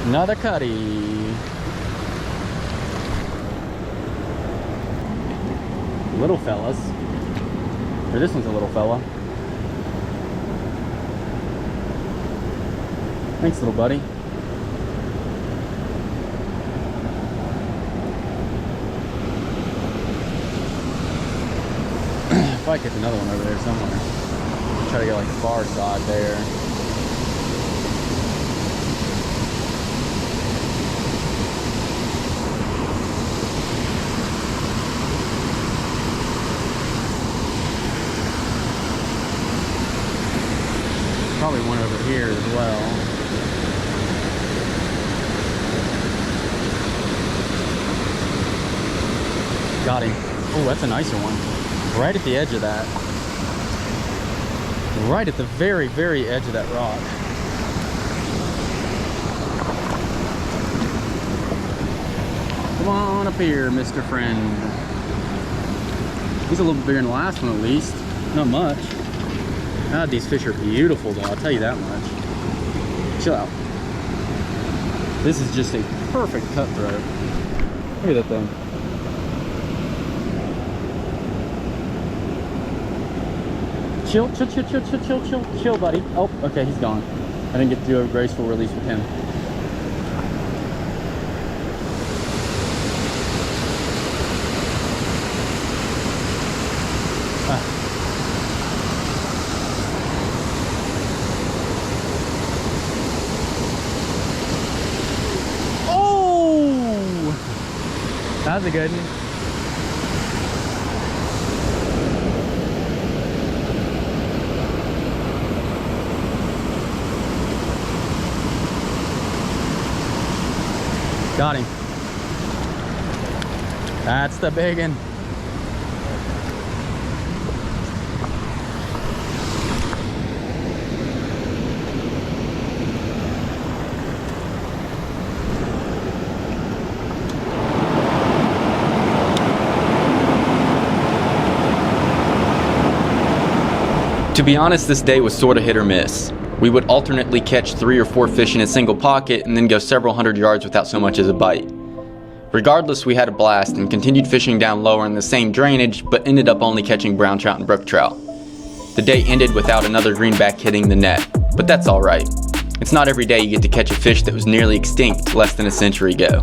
Another cutty. Little fellas. Or this one's a little fella. Thanks, little buddy. Probably catch another one over there somewhere. Try to get like the far side there. Probably one over here as well. Got him. Oh, that's a nicer one. Right at the edge of that. Right at the very, very edge of that rock. Come on up here, Mr. Friend. He's a little bit bigger than the last one at least. Not much. God, these fish are beautiful though, I'll tell you that much. Chill out. This is just a perfect cutthroat. Look at that thing. Chill, buddy. Oh, okay, he's gone. I didn't get to do a graceful release with him. That's a good one. Got him. That's the big one. To be honest, this day was sort of hit or miss. We would alternately catch 3 or 4 fish in a single pocket and then go several hundred yards without so much as a bite. Regardless, we had a blast and continued fishing down lower in the same drainage, but ended up only catching brown trout and brook trout. The day ended without another greenback hitting the net, but that's alright. It's not every day you get to catch a fish that was nearly extinct less than a century ago.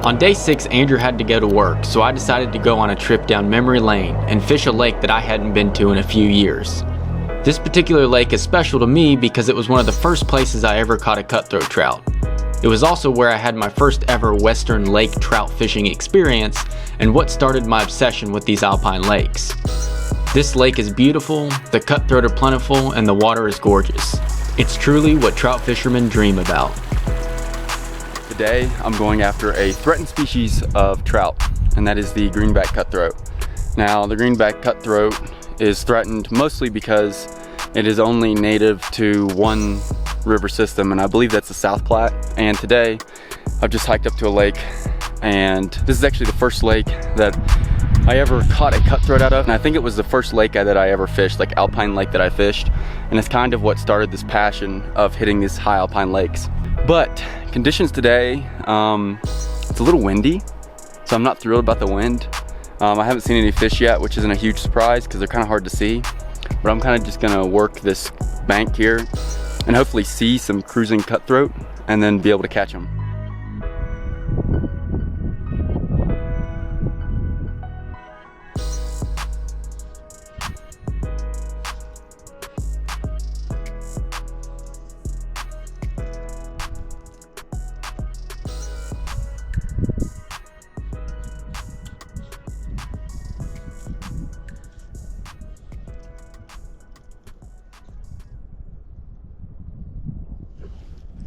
On day 6, Andrew had to go to work, so I decided to go on a trip down memory lane and fish a lake that I hadn't been to in a few years. This particular lake is special to me because it was one of the first places I ever caught a cutthroat trout. It was also where I had my first ever western lake trout fishing experience and what started my obsession with these alpine lakes. This lake is beautiful, the cutthroat are plentiful, and the water is gorgeous. It's truly what trout fishermen dream about. Today, I'm going after a threatened species of trout, and that is the greenback cutthroat. Now, the greenback cutthroat is threatened mostly because it is only native to one river system, and I believe that's the South Platte. And today, I've just hiked up to a lake, and this is actually the first lake that I ever caught a cutthroat out of, and I think it was the first lake that I ever fished, like alpine lake that I fished, and it's kind of what started this passion of hitting these high alpine lakes. But conditions today, it's a little windy, so I'm not thrilled about the wind. I haven't seen any fish yet, which isn't a huge surprise because they're kind of hard to see. But I'm kind of just gonna work this bank here and hopefully see some cruising cutthroat and then be able to catch them.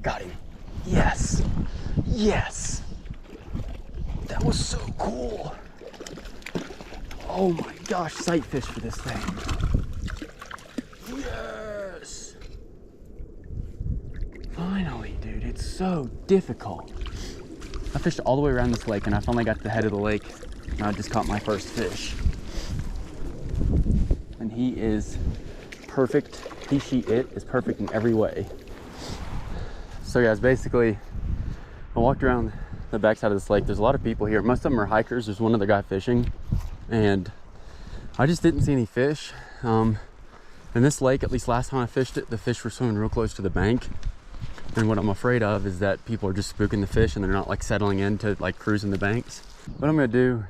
Got him. Yes. Yes. That was so cool. Oh my gosh, sight fish for this thing. Yes. Finally, dude, it's so difficult. I fished all the way around this lake and I finally got to the head of the lake and I just caught my first fish. And he is perfect. It is perfect in every way. So guys, basically, I walked around the backside of this lake. There's a lot of people here. Most of them are hikers. There's one other guy fishing, and I just didn't see any fish. In this lake, at least last time I fished it, the fish were swimming real close to the bank. And what I'm afraid of is that people are just spooking the fish and they're not like settling into like cruising the banks. What I'm gonna do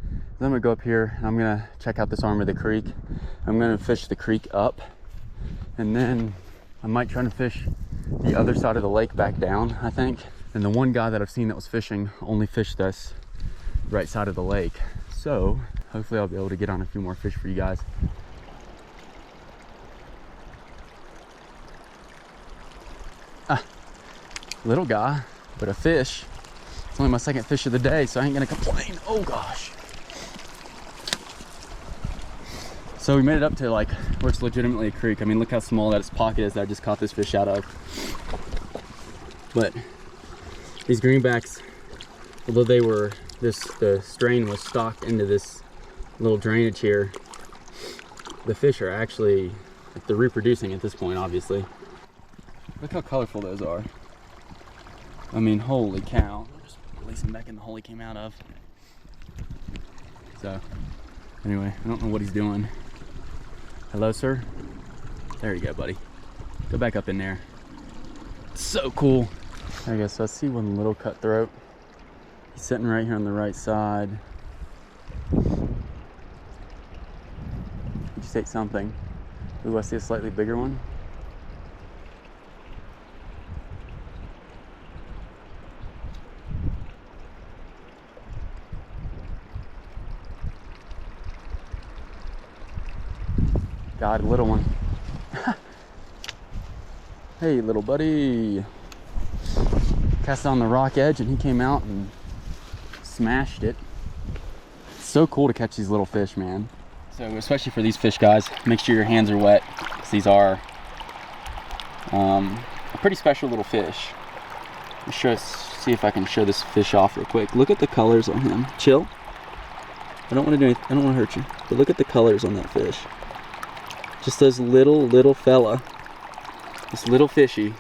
is I'm gonna go up here and I'm gonna check out this arm of the creek. I'm gonna fish the creek up, and then I might try to fish the other side of the lake back down, I think. And the one guy that I've seen that was fishing only fished this right side of the lake. So hopefully I'll be able to get on a few more fish for you guys. Little guy, but a fish. It's only my second fish of the day, so I ain't gonna complain. Oh gosh. So we made it up to like where it's legitimately a creek. I mean, look how small that pocket is that I just caught this fish out of. But these greenbacks, although they were the strain was stocked into this little drainage here, the fish are actually, like, they're reproducing at this point, obviously. Look how colorful those are. I mean, holy cow. I'll just release him back in the hole he came out of. So, anyway, I don't know what he's doing. Hello, sir? There you go, buddy. Go back up in there. So cool. There you go, so I see one little cutthroat. He's sitting right here on the right side. He just ate something. Ooh, I see a slightly bigger one. Got a little one. Hey, little buddy. Cast it on the rock edge and he came out and smashed it. It's so cool to catch these little fish, man. So especially for these fish, guys, make sure your hands are wet, because these are a pretty special little fish. See if I can show this fish off real quick. Look at the colors on him. Chill. I don't want to do anything. I don't want to hurt you. But look at the colors on that fish. Just this little fella. This little fishy.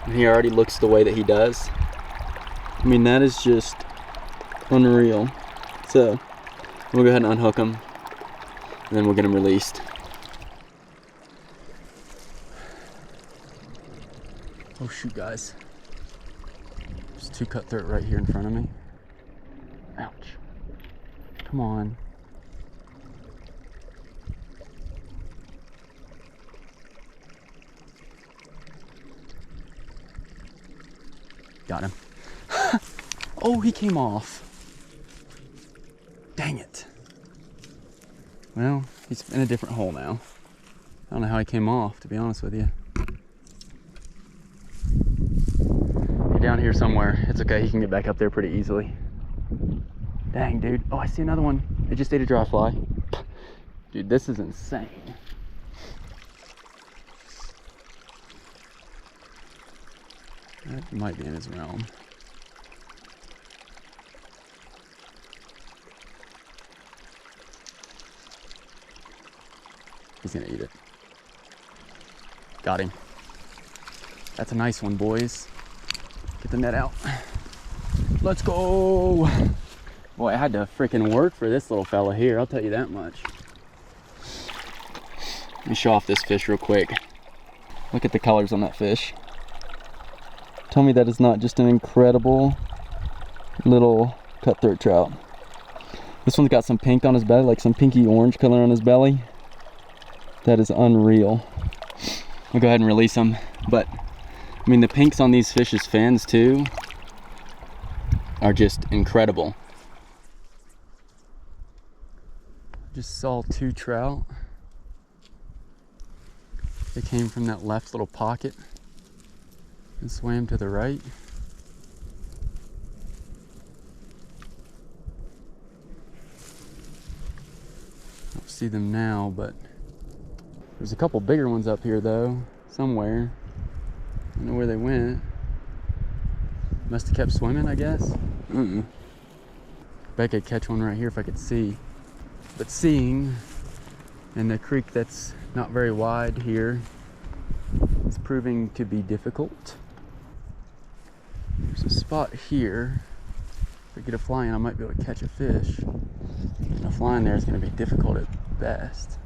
And he already looks the way that he does. I mean, that is just unreal. So we'll go ahead and unhook him, and then we'll get him released. Oh shoot, guys. There's 2 cutthroat right here in front of me. Ouch. Come on. Got him. Oh, he came off. Dang it. Well, he's in a different hole now. I don't know how he came off, to be honest with you. You're down here somewhere. It's okay, he can get back up there pretty easily. Dang, dude. Oh, I see another one. It just ate a dry fly. Dude, this is insane. That might be in his realm. He's gonna eat it. Got him. That's a nice one, boys. Get the net out. Let's go. Boy, I had to freaking work for this little fella here, I'll tell you that much. Let me show off this fish real quick. Look at the colors on that fish. Tell me that is not just an incredible little cutthroat trout. This one's got some pink on his belly, like some pinky orange color on his belly. That is unreal. I'll go ahead and release him. But, I mean, the pinks on these fish's fins too are just incredible. Just saw 2 trout. They came from that left little pocket and swam to the right. I don't see them now, but there's a couple bigger ones up here though, somewhere. I don't know where they went. Must have kept swimming, I guess. Bet I could catch one right here if I could see. But seeing in the creek that's not very wide here, it's proving to be difficult. There's a spot here. If I get a fly in, I might be able to catch a fish. And a fly in there is going to be difficult at best.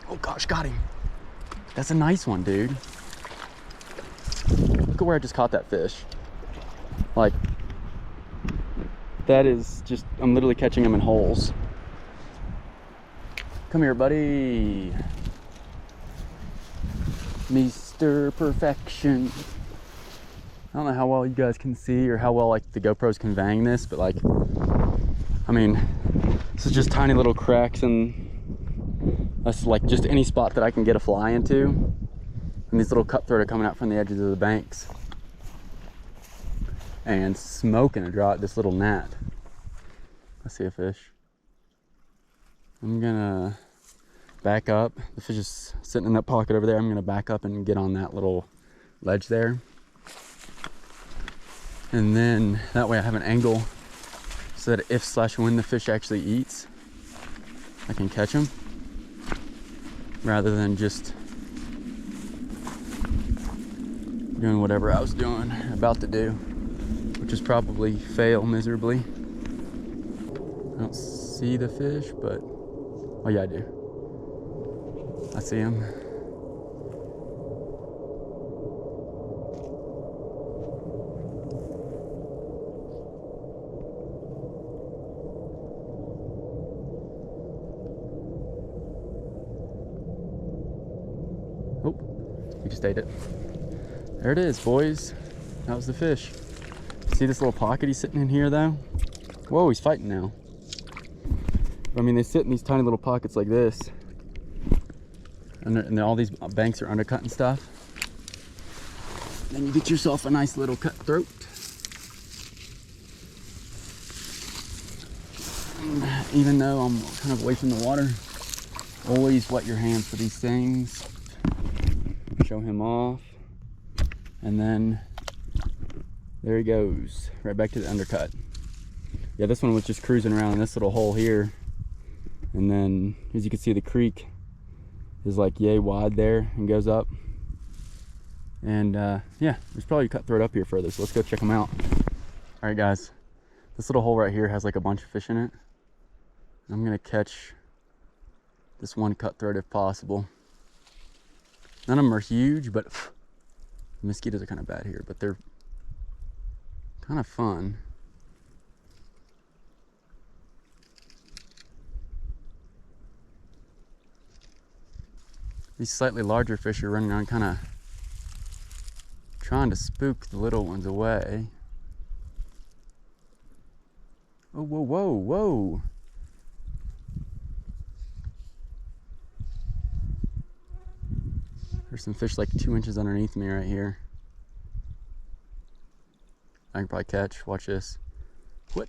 Oh gosh, got him. That's a nice one, dude. Look at where I just caught that fish. Like, that is just, I'm literally catching them in holes. Come here, buddy. Mr. Perfection. I don't know how well you guys can see or how well like the GoPro's conveying this, but like, I mean, this is just tiny little cracks and that's like just any spot that I can get a fly into. And these little cutthroat are coming out from the edges of the banks and smoking this little gnat. I see a fish. I'm gonna back up. The fish is sitting in that pocket over there. I'm gonna back up and get on that little ledge there. And then that way I have an angle so that if/when the fish actually eats, I can catch him rather than just doing whatever I was about to do, which is probably fail miserably. I don't see the fish, but, oh yeah, I do. I see him. You just ate it. There it is, boys. That was the fish. See this little pocket he's sitting in here, though? Whoa, he's fighting now. I mean, they sit in these tiny little pockets like this. And then all these banks are undercut and stuff. Then you get yourself a nice little cutthroat. And even though I'm kind of away from the water, always wet your hands for these things. Show him off. And then there he goes, right back to the undercut. Yeah, this one was just cruising around in this little hole here. And then, as you can see, the creek is like yay wide there and goes up. And yeah, there's probably a cutthroat up here further, so let's go check them out. All right, guys, this little hole right here has like a bunch of fish in it. I'm gonna catch this one cutthroat if possible. None of them are huge, but the mosquitoes are kind of bad here, but they're kind of fun. These slightly larger fish are running around kind of trying to spook the little ones away. Oh, whoa, whoa, whoa. There's some fish like 2 inches underneath me right here. I can probably catch. Watch this. What?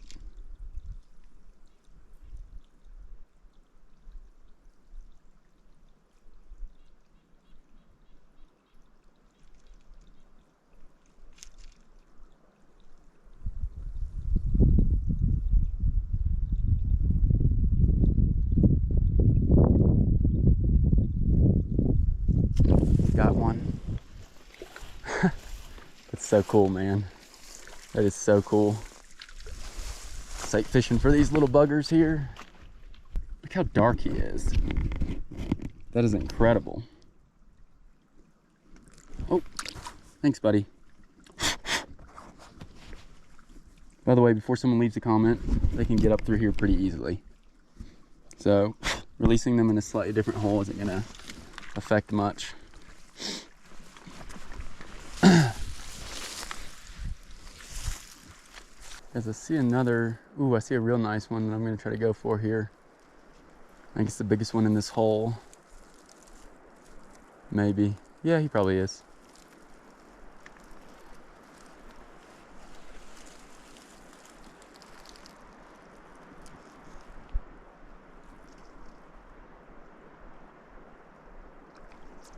Got one. That's so cool, man. That is so cool. Sight fishing for these little buggers here. Look how dark he is. That is incredible. Oh, thanks, buddy. By the way, before someone leaves a comment, they can get up through here pretty easily. So, releasing them in a slightly different hole isn't gonna affect much. As I see another, ooh, I see a real nice one that I'm gonna try to go for here. I think it's the biggest one in this hole. Maybe. Yeah, he probably is.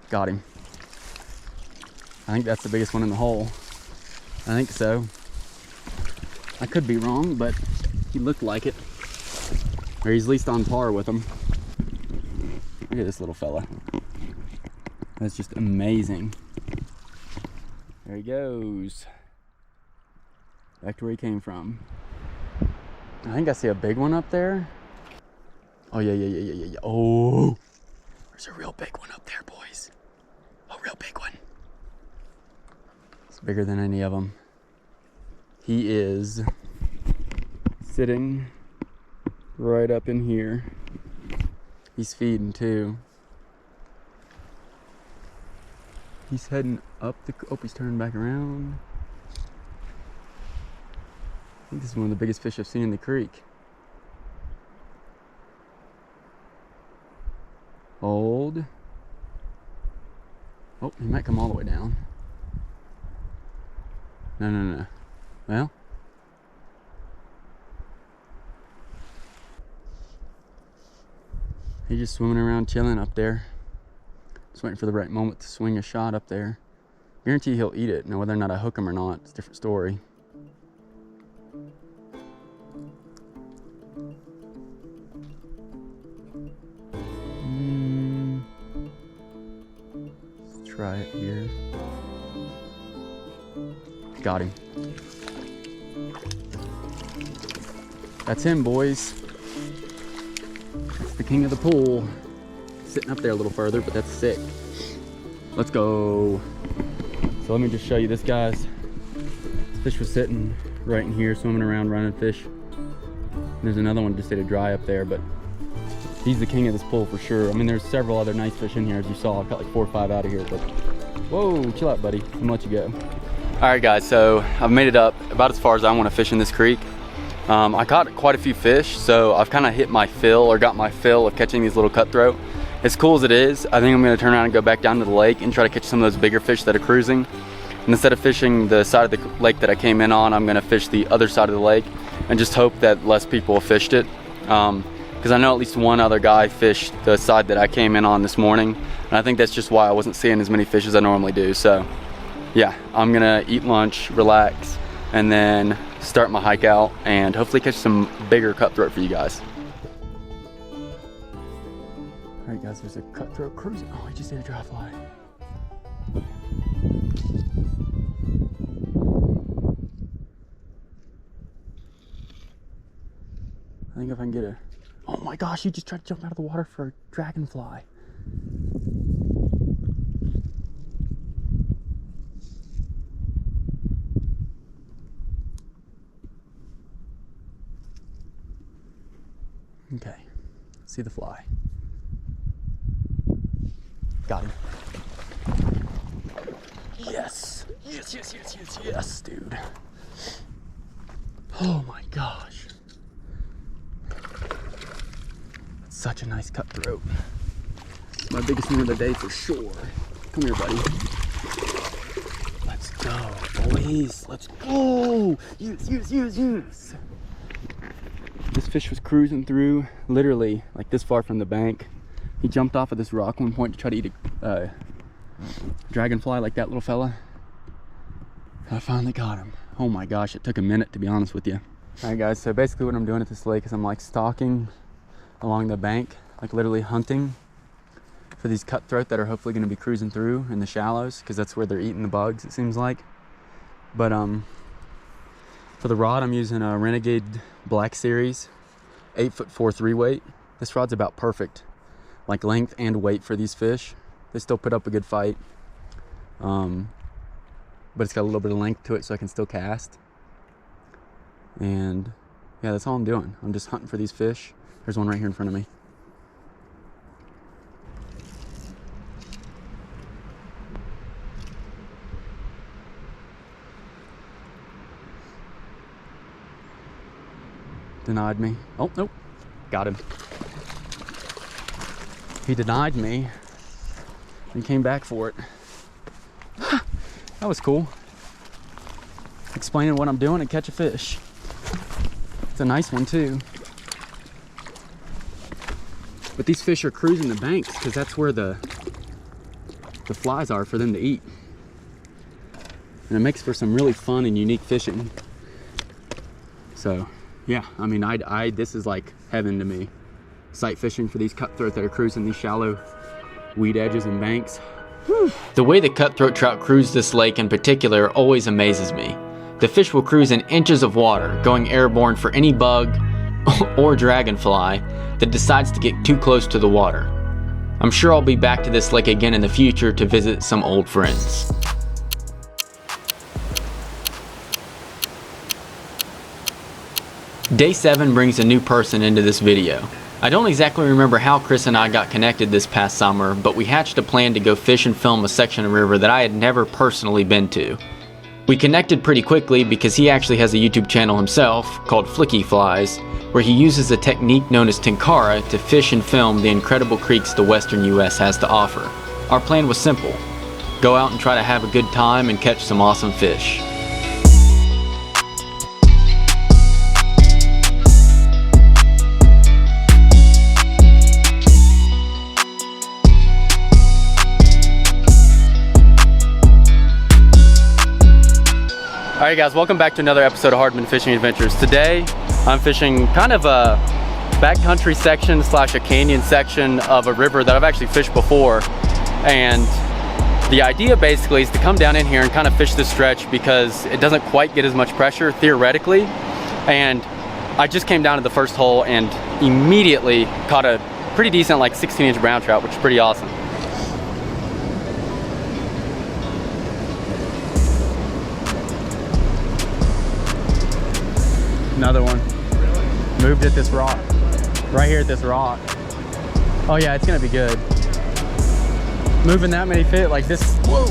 Got him. I think that's the biggest one in the hole. I think so. I could be wrong, but he looked like it. Or he's at least on par with him. Look at this little fella. That's just amazing. There he goes. Back to where he came from. I think I see a big one up there. Oh, yeah. Oh, there's a real big one up there, boys. A real big one. It's bigger than any of them. He is sitting right up in here. He's feeding too. He's heading up the, oh, he's turning back around. I think this is one of the biggest fish I've seen in the creek. Hold. Oh, he might come all the way down. No. Well, he's just swimming around chilling up there. Just waiting for the right moment to swing a shot up there. Guarantee he'll eat it. Now whether or not I hook him or not, it's a different story. Let's try it here. Got him. That's him, boys. That's the king of the pool. Sitting up there a little further, but that's sick. Let's go. So let me just show you this, guys. This fish was sitting right in here, swimming around, running fish. And there's another one just stayed dry up there, but he's the king of this pool for sure. I mean, there's several other nice fish in here, as you saw. I've got like 4 or 5 out of here, but Whoa, chill out, buddy. I'm gonna let you go. All right, guys, so I've made it up about as far as I want to fish in this creek. I caught quite a few fish, so I've kind of hit my fill or got my fill of catching these little cutthroat. As cool as it is, I think I'm gonna turn around and go back down to the lake and try to catch some of those bigger fish that are cruising. And instead of fishing the side of the lake that I came in on, I'm gonna fish the other side of the lake and just hope that less people have fished it. Because I know at least one other guy fished the side that I came in on this morning. And I think that's just why I wasn't seeing as many fish as I normally do. So yeah, I'm gonna eat lunch, relax, and then start my hike out and hopefully catch some bigger cutthroat for you guys. All right, guys, there's a cutthroat cruising. Oh, I just did a dry fly. I think if I can get a... Oh my gosh, he just tried to jump out of the water for a dragonfly. Okay, see the fly. Got him. Yes, yes, yes, yes, yes, yes, dude. Oh my gosh. Such a nice cutthroat. My biggest one of the day for sure. Come here, buddy. Let's go, boys. Let's go. Yes, yes, yes, yes. This fish was cruising through, literally like this far from the bank. He jumped off of this rock one point to try to eat a dragonfly like that little fella. I finally got him. Oh my gosh, it took a minute to be honest with you. All right, guys, so basically what I'm doing at this lake is I'm like stalking along the bank, like literally hunting for these cutthroat that are hopefully going to be cruising through in the shallows, because that's where they're eating the bugs, it seems like. But for the rod, I'm using a Renegade Black Series 8'4" 3-weight. This rod's about perfect, like length and weight for these fish. They still put up a good fight, but it's got a little bit of length to it so I can still cast. And yeah, that's all I'm doing. I'm just hunting for these fish. There's one right here in front of me. Denied me. Oh, nope. Got him. He denied me and came back for it. That was cool. Explaining what I'm doing and catch a fish. It's a nice one too. But these fish are cruising the banks because that's where the flies are for them to eat. And it makes for some really fun and unique fishing. So yeah, I mean, this is like heaven to me. Sight fishing for these cutthroat that are cruising these shallow weed edges and banks. Whew. The way the cutthroat trout cruise this lake in particular always amazes me. The fish will cruise in inches of water, going airborne for any bug or dragonfly that decides to get too close to the water. I'm sure I'll be back to this lake again in the future to visit some old friends. Day 7 brings a new person into this video. I don't exactly remember how Chris and I got connected this past summer, but we hatched a plan to go fish and film a section of river that I had never personally been to. We connected pretty quickly because he actually has a YouTube channel himself called Flicky Flies, where he uses a technique known as Tenkara to fish and film the incredible creeks the western US has to offer. Our plan was simple: go out and try to have a good time and catch some awesome fish. Alright guys, welcome back to another episode of Hardman Fishing Adventures. Today, I'm fishing kind of a backcountry section slash a canyon section of a river that I've actually fished before. And the idea basically is to come down in here and kind of fish this stretch because it doesn't quite get as much pressure theoretically. And I just came down to the first hole and immediately caught a pretty decent like 16-inch brown trout, which is pretty awesome. Another one. Moved at this rock. Right here at this rock. Oh yeah, it's gonna be good. moving that many feet like this. Whoa.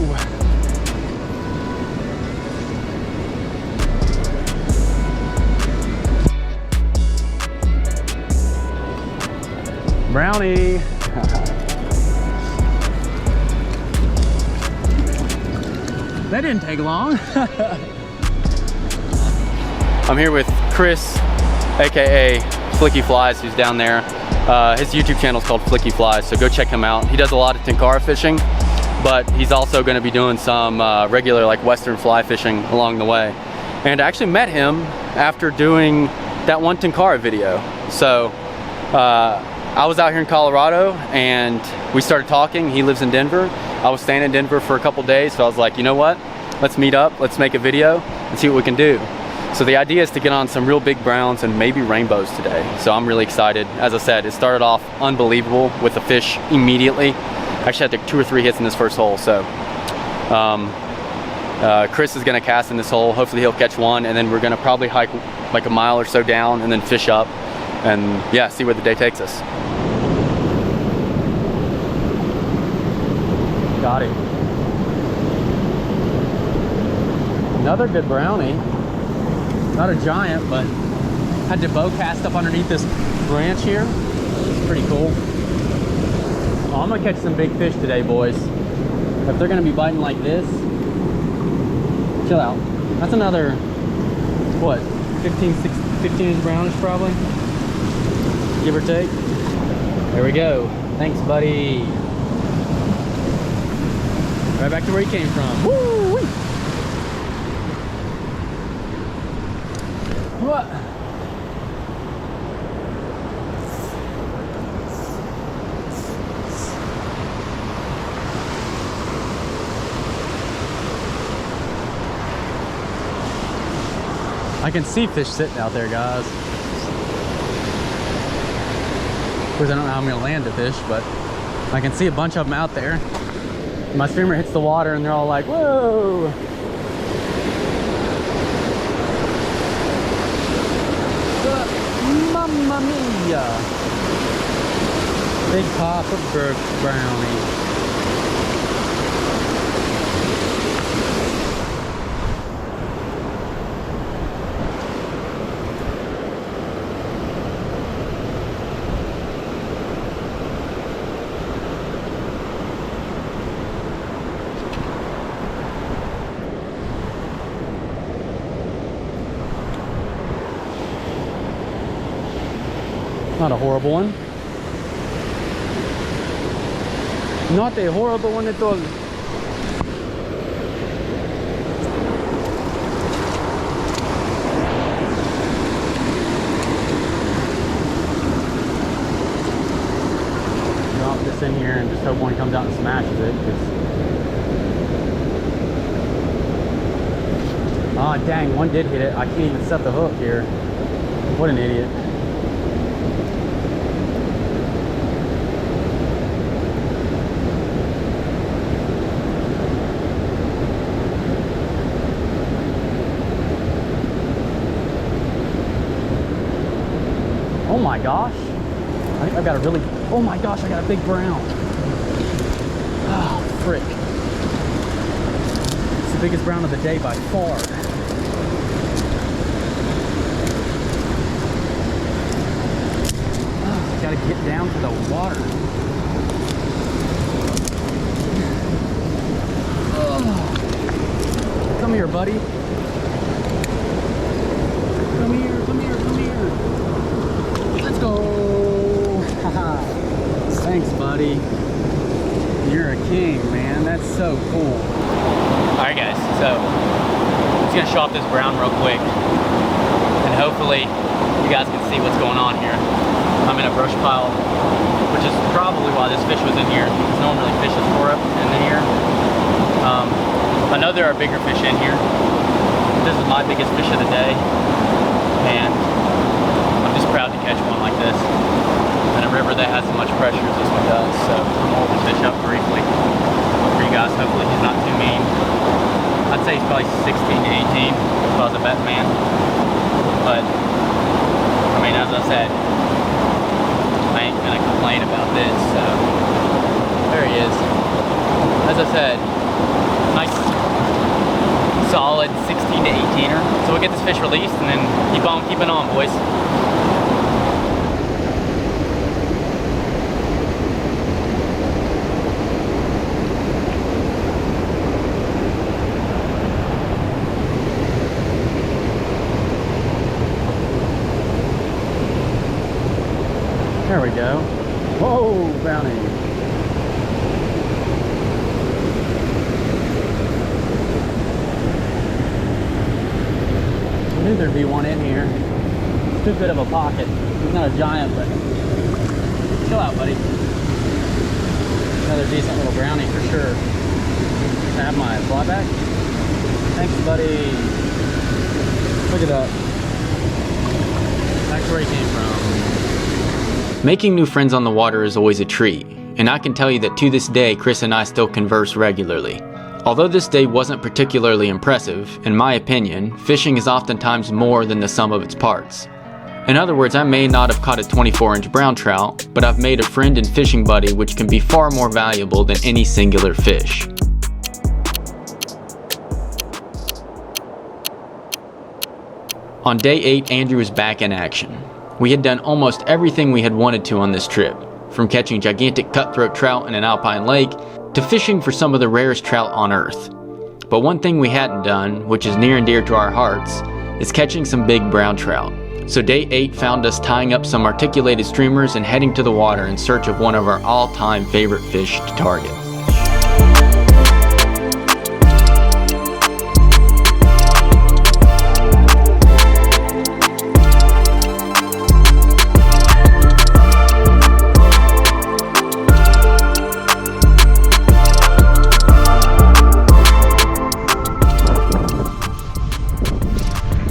Brownie. That didn't take long. I'm here with Chris, aka Flicky Flies, who's down there. His YouTube channel is called Flicky Flies, so go check him out. He does a lot of tenkara fishing, but he's also going to be doing some regular like western fly fishing along the way. And I actually met him after doing that one tenkara video. So I was out here in Colorado and we started talking. He lives in Denver. I was staying in Denver for a couple days, so I was like, you know what? Let's meet up, let's make a video and see what we can do. So the idea is to get on some real big browns and maybe rainbows today. So I'm really excited. As I said, it started off unbelievable with the fish immediately. I actually had like 2 or 3 hits in this first hole. So Chris is gonna cast in this hole. Hopefully he'll catch one, and then we're gonna probably hike like a mile or so down and then fish up and yeah, see where the day takes us. Got it. Another good brownie. Not a giant, but had to bow cast up underneath this branch here. It's pretty cool. Oh, I'm gonna catch some big fish today, boys. If they're gonna be biting like this, chill out. That's another, what, 15-inch brownish probably, give or take. There we go. Thanks, buddy. Right back to where he came from. Woo-wee. What? I can see fish sitting out there, guys. Of course, I don't know how I'm gonna land the fish, but I can see a bunch of them out there. My streamer hits the water and they're all like, whoa. Mamma mia. Big Papa Brook brownie. Not a horrible one. Not a horrible one at all. Drop this in here and just hope one comes out and smashes it. Ah, dang, one did hit it. I can't even set the hook here. What an idiot. Oh my gosh, I think I've got a really, oh my gosh, I got a big brown. Oh, frick. It's the biggest brown of the day by far. Oh, gotta get down to the water. Oh. Come here, buddy. Come here, come here, come here. Let's go! Thanks, buddy. You're a king, man. That's so cool. Alright guys, so I'm just gonna show off this brown real quick and hopefully you guys can see what's going on here. I'm in a brush pile, which is probably why this fish was in here, because no one really fishes for it in here. I know there are bigger fish in here. This is my biggest fish of the day, and I'm just proud to catch one like this in a river that has as much pressure as this one does. So I'm gonna hold the fish up briefly for you guys. Hopefully he's not too mean. I'd say he's probably 16 to 18 if I was a bet man. But I mean, as I said, I ain't gonna complain about this. So there he is. said, nice solid 16 to 18er. So we'll get this fish released and then keep on keeping on, boys. There we go. Whoa, brownie. I knew there'd be one in here. It's too bit of a pocket. He's not a giant, but chill out, buddy. Another decent little brownie for sure. Can I have my fly back? Thanks, buddy. Look at that. That's where he came from. Making new friends on the water is always a treat, and I can tell you that to this day, Chris and I still converse regularly. Although this day wasn't particularly impressive, in my opinion, fishing is oftentimes more than the sum of its parts. In other words, I may not have caught a 24-inch brown trout, but I've made a friend and fishing buddy which can be far more valuable than any singular fish. On day 8, Andrew was back in action. We had done almost everything we had wanted to on this trip, from catching gigantic cutthroat trout in an alpine lake to fishing for some of the rarest trout on earth. But one thing we hadn't done, which is near and dear to our hearts, is catching some big brown trout. So day 8 found us tying up some articulated streamers and heading to the water in search of one of our all-time favorite fish to target.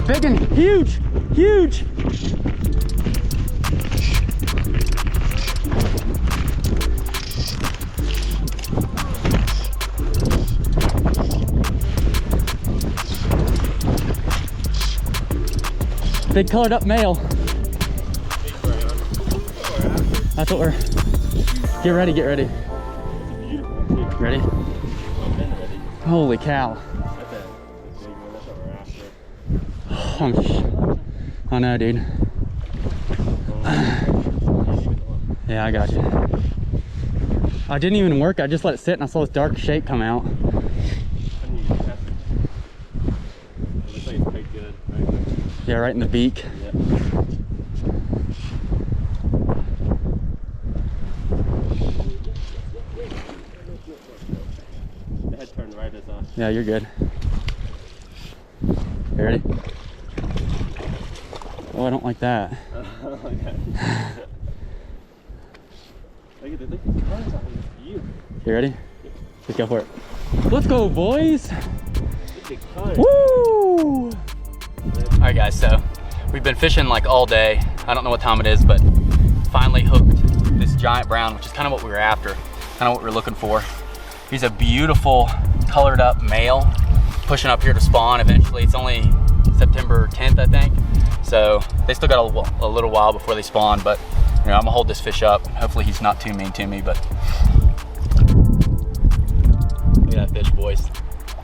Big and huge, huge. Big colored up male. That's what we're, get ready, get ready. Ready? Holy cow. I know, dude. Yeah, I got you. I didn't even work. I just let it sit and I saw this dark shape come out. Yeah, right in the beak. The head turned right as I... Yeah, you're good. You ready? Oh, I don't like that. You ready? Let's go for it. Let's go, boys! Woo! Alright guys, so we've been fishing like all day. I don't know what time it is, but finally hooked this giant brown, which is kind of what we were after, kind of what we were looking for. He's a beautiful colored up male, pushing up here to spawn eventually. It's only September 10th, I think. So they still got a little while before they spawn, but you know, I'm gonna hold this fish up. Hopefully he's not too mean to me, but look at that fish, boys.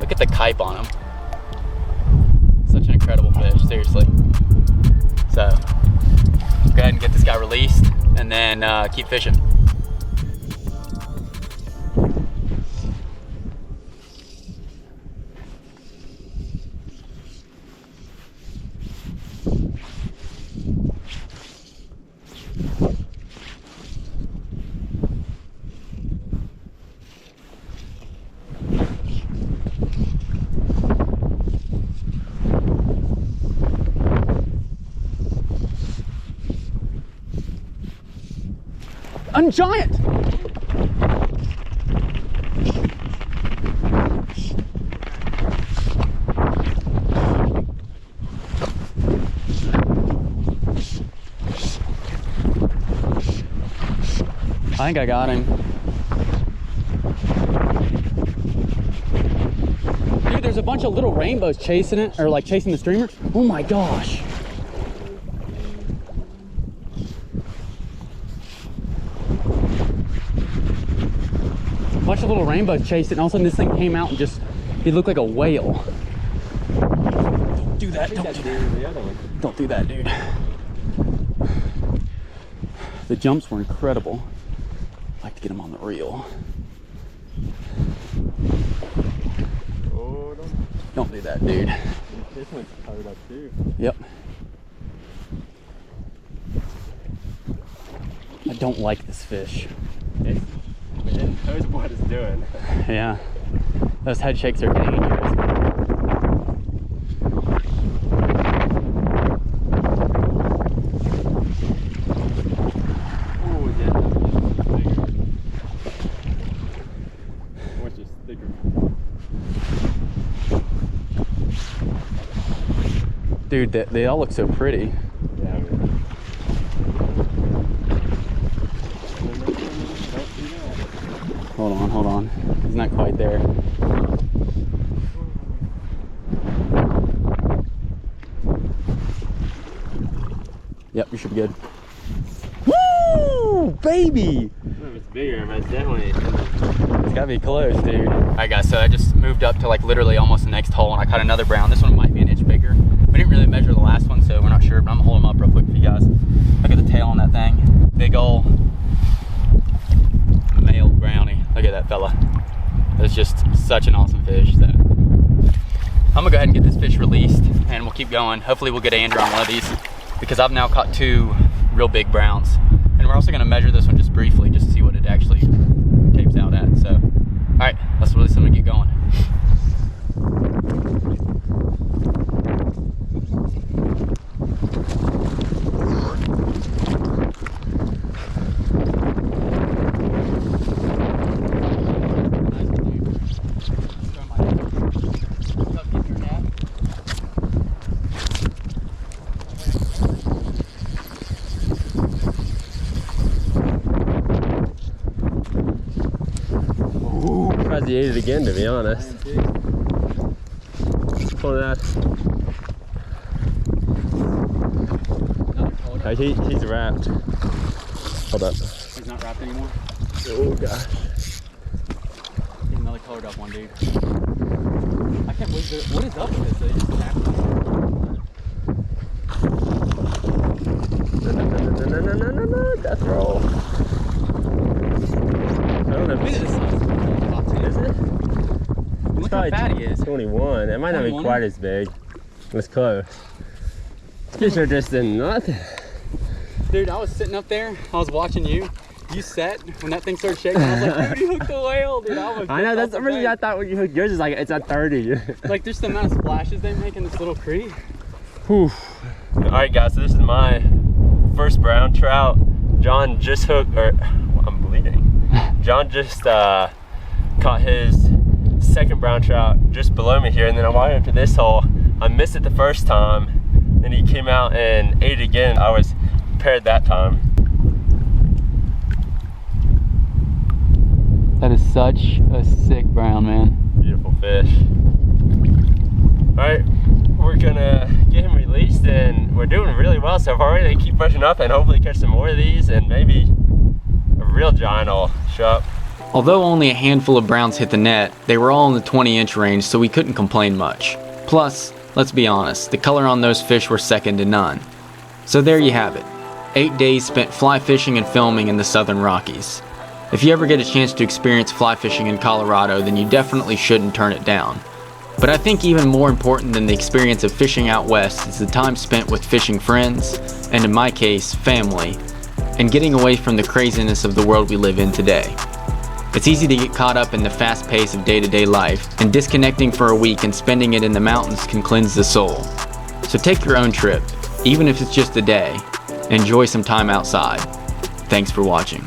Look at the kype on him. Such an incredible fish, seriously. So go ahead and get this guy released and then keep fishing. A giant! I think I got him. Dude, there's a bunch of little rainbows chasing it, or like chasing the streamer. Oh my gosh. Watch the little rainbow chase it, and all of a sudden this thing came out and just, it looked like a whale. Don't do that, don't do that. Don't do that, dude. The jumps were incredible. I'd like to get him on the reel. Oh, Don't do that, dude. this one's powered up too. Yep. I don't like this fish. It knows what it's doing. Yeah. Those head shakes are dangerous. Oh, yeah. Bigger. What's just thicker? Dude, they all look so pretty. Yeah, I mean. Hold on. He's not quite there. Yep, you should be good. Woo! Baby! I don't know if it's bigger, but it's definitely. It's gotta be close, dude. Alright guys, so I just moved up to like literally almost the next hole and I caught another brown. This one might be an inch bigger. We didn't really measure the last one, so we're not sure, but I'm gonna hold them up real quick for you guys. Look at the tail on that thing. Big ol' male brownie. Look at that fella. That's just such an awesome fish. So I'm gonna go ahead and get this fish released and we'll keep going. Hopefully we'll get Andrew on one of these because I've now caught 2 real big browns. And we're also gonna measure this one just briefly just to see what it actually tapes out at. So, all right, let's release them and get going. Surprised he ate it again, to be honest. Pull it out. Oh, he's wrapped. Hold up. He's not wrapped anymore. Oh gosh. Another colored up one, dude. I can't believe it. What is up with this? They just tapped No, death roll. I don't know if Look at this. Is it? Look how fat he is. 21. It might not be 21? quite as big. It was close. Fish are just in nothing. Dude, I was sitting up there. I was watching you. You set when that thing started shaking. I was like, dude, you hooked the whale, dude. I know, that's the reason I thought when you hooked yours is like, it's at 30. Like, just the amount of splashes they make in this little creek. Whew. All right, guys, so this is my first brown trout. John just hooked, or I'm bleeding. John just caught his second brown trout just below me here, and then I walked up to this hole. I missed it the first time, then he came out and ate it again. I was prepared that time. That is such a sick brown, man. Beautiful fish. All right, we're gonna get him released, and we're doing really well so far. They keep pushing up and hopefully catch some more of these, and maybe a real giant will show up. Although only a handful of browns hit the net, they were all in the 20-inch range, so we couldn't complain much. Plus, let's be honest, the color on those fish were second to none. So there you have it. 8 days spent fly fishing and filming in the Southern Rockies. If you ever get a chance to experience fly fishing in Colorado, then you definitely shouldn't turn it down. But I think even more important than the experience of fishing out west is the time spent with fishing friends, and in my case, family, and getting away from the craziness of the world we live in today. It's easy to get caught up in the fast pace of day-to-day life, and disconnecting for a week and spending it in the mountains can cleanse the soul. So take your own trip, even if it's just a day. Enjoy some time outside. Thanks for watching.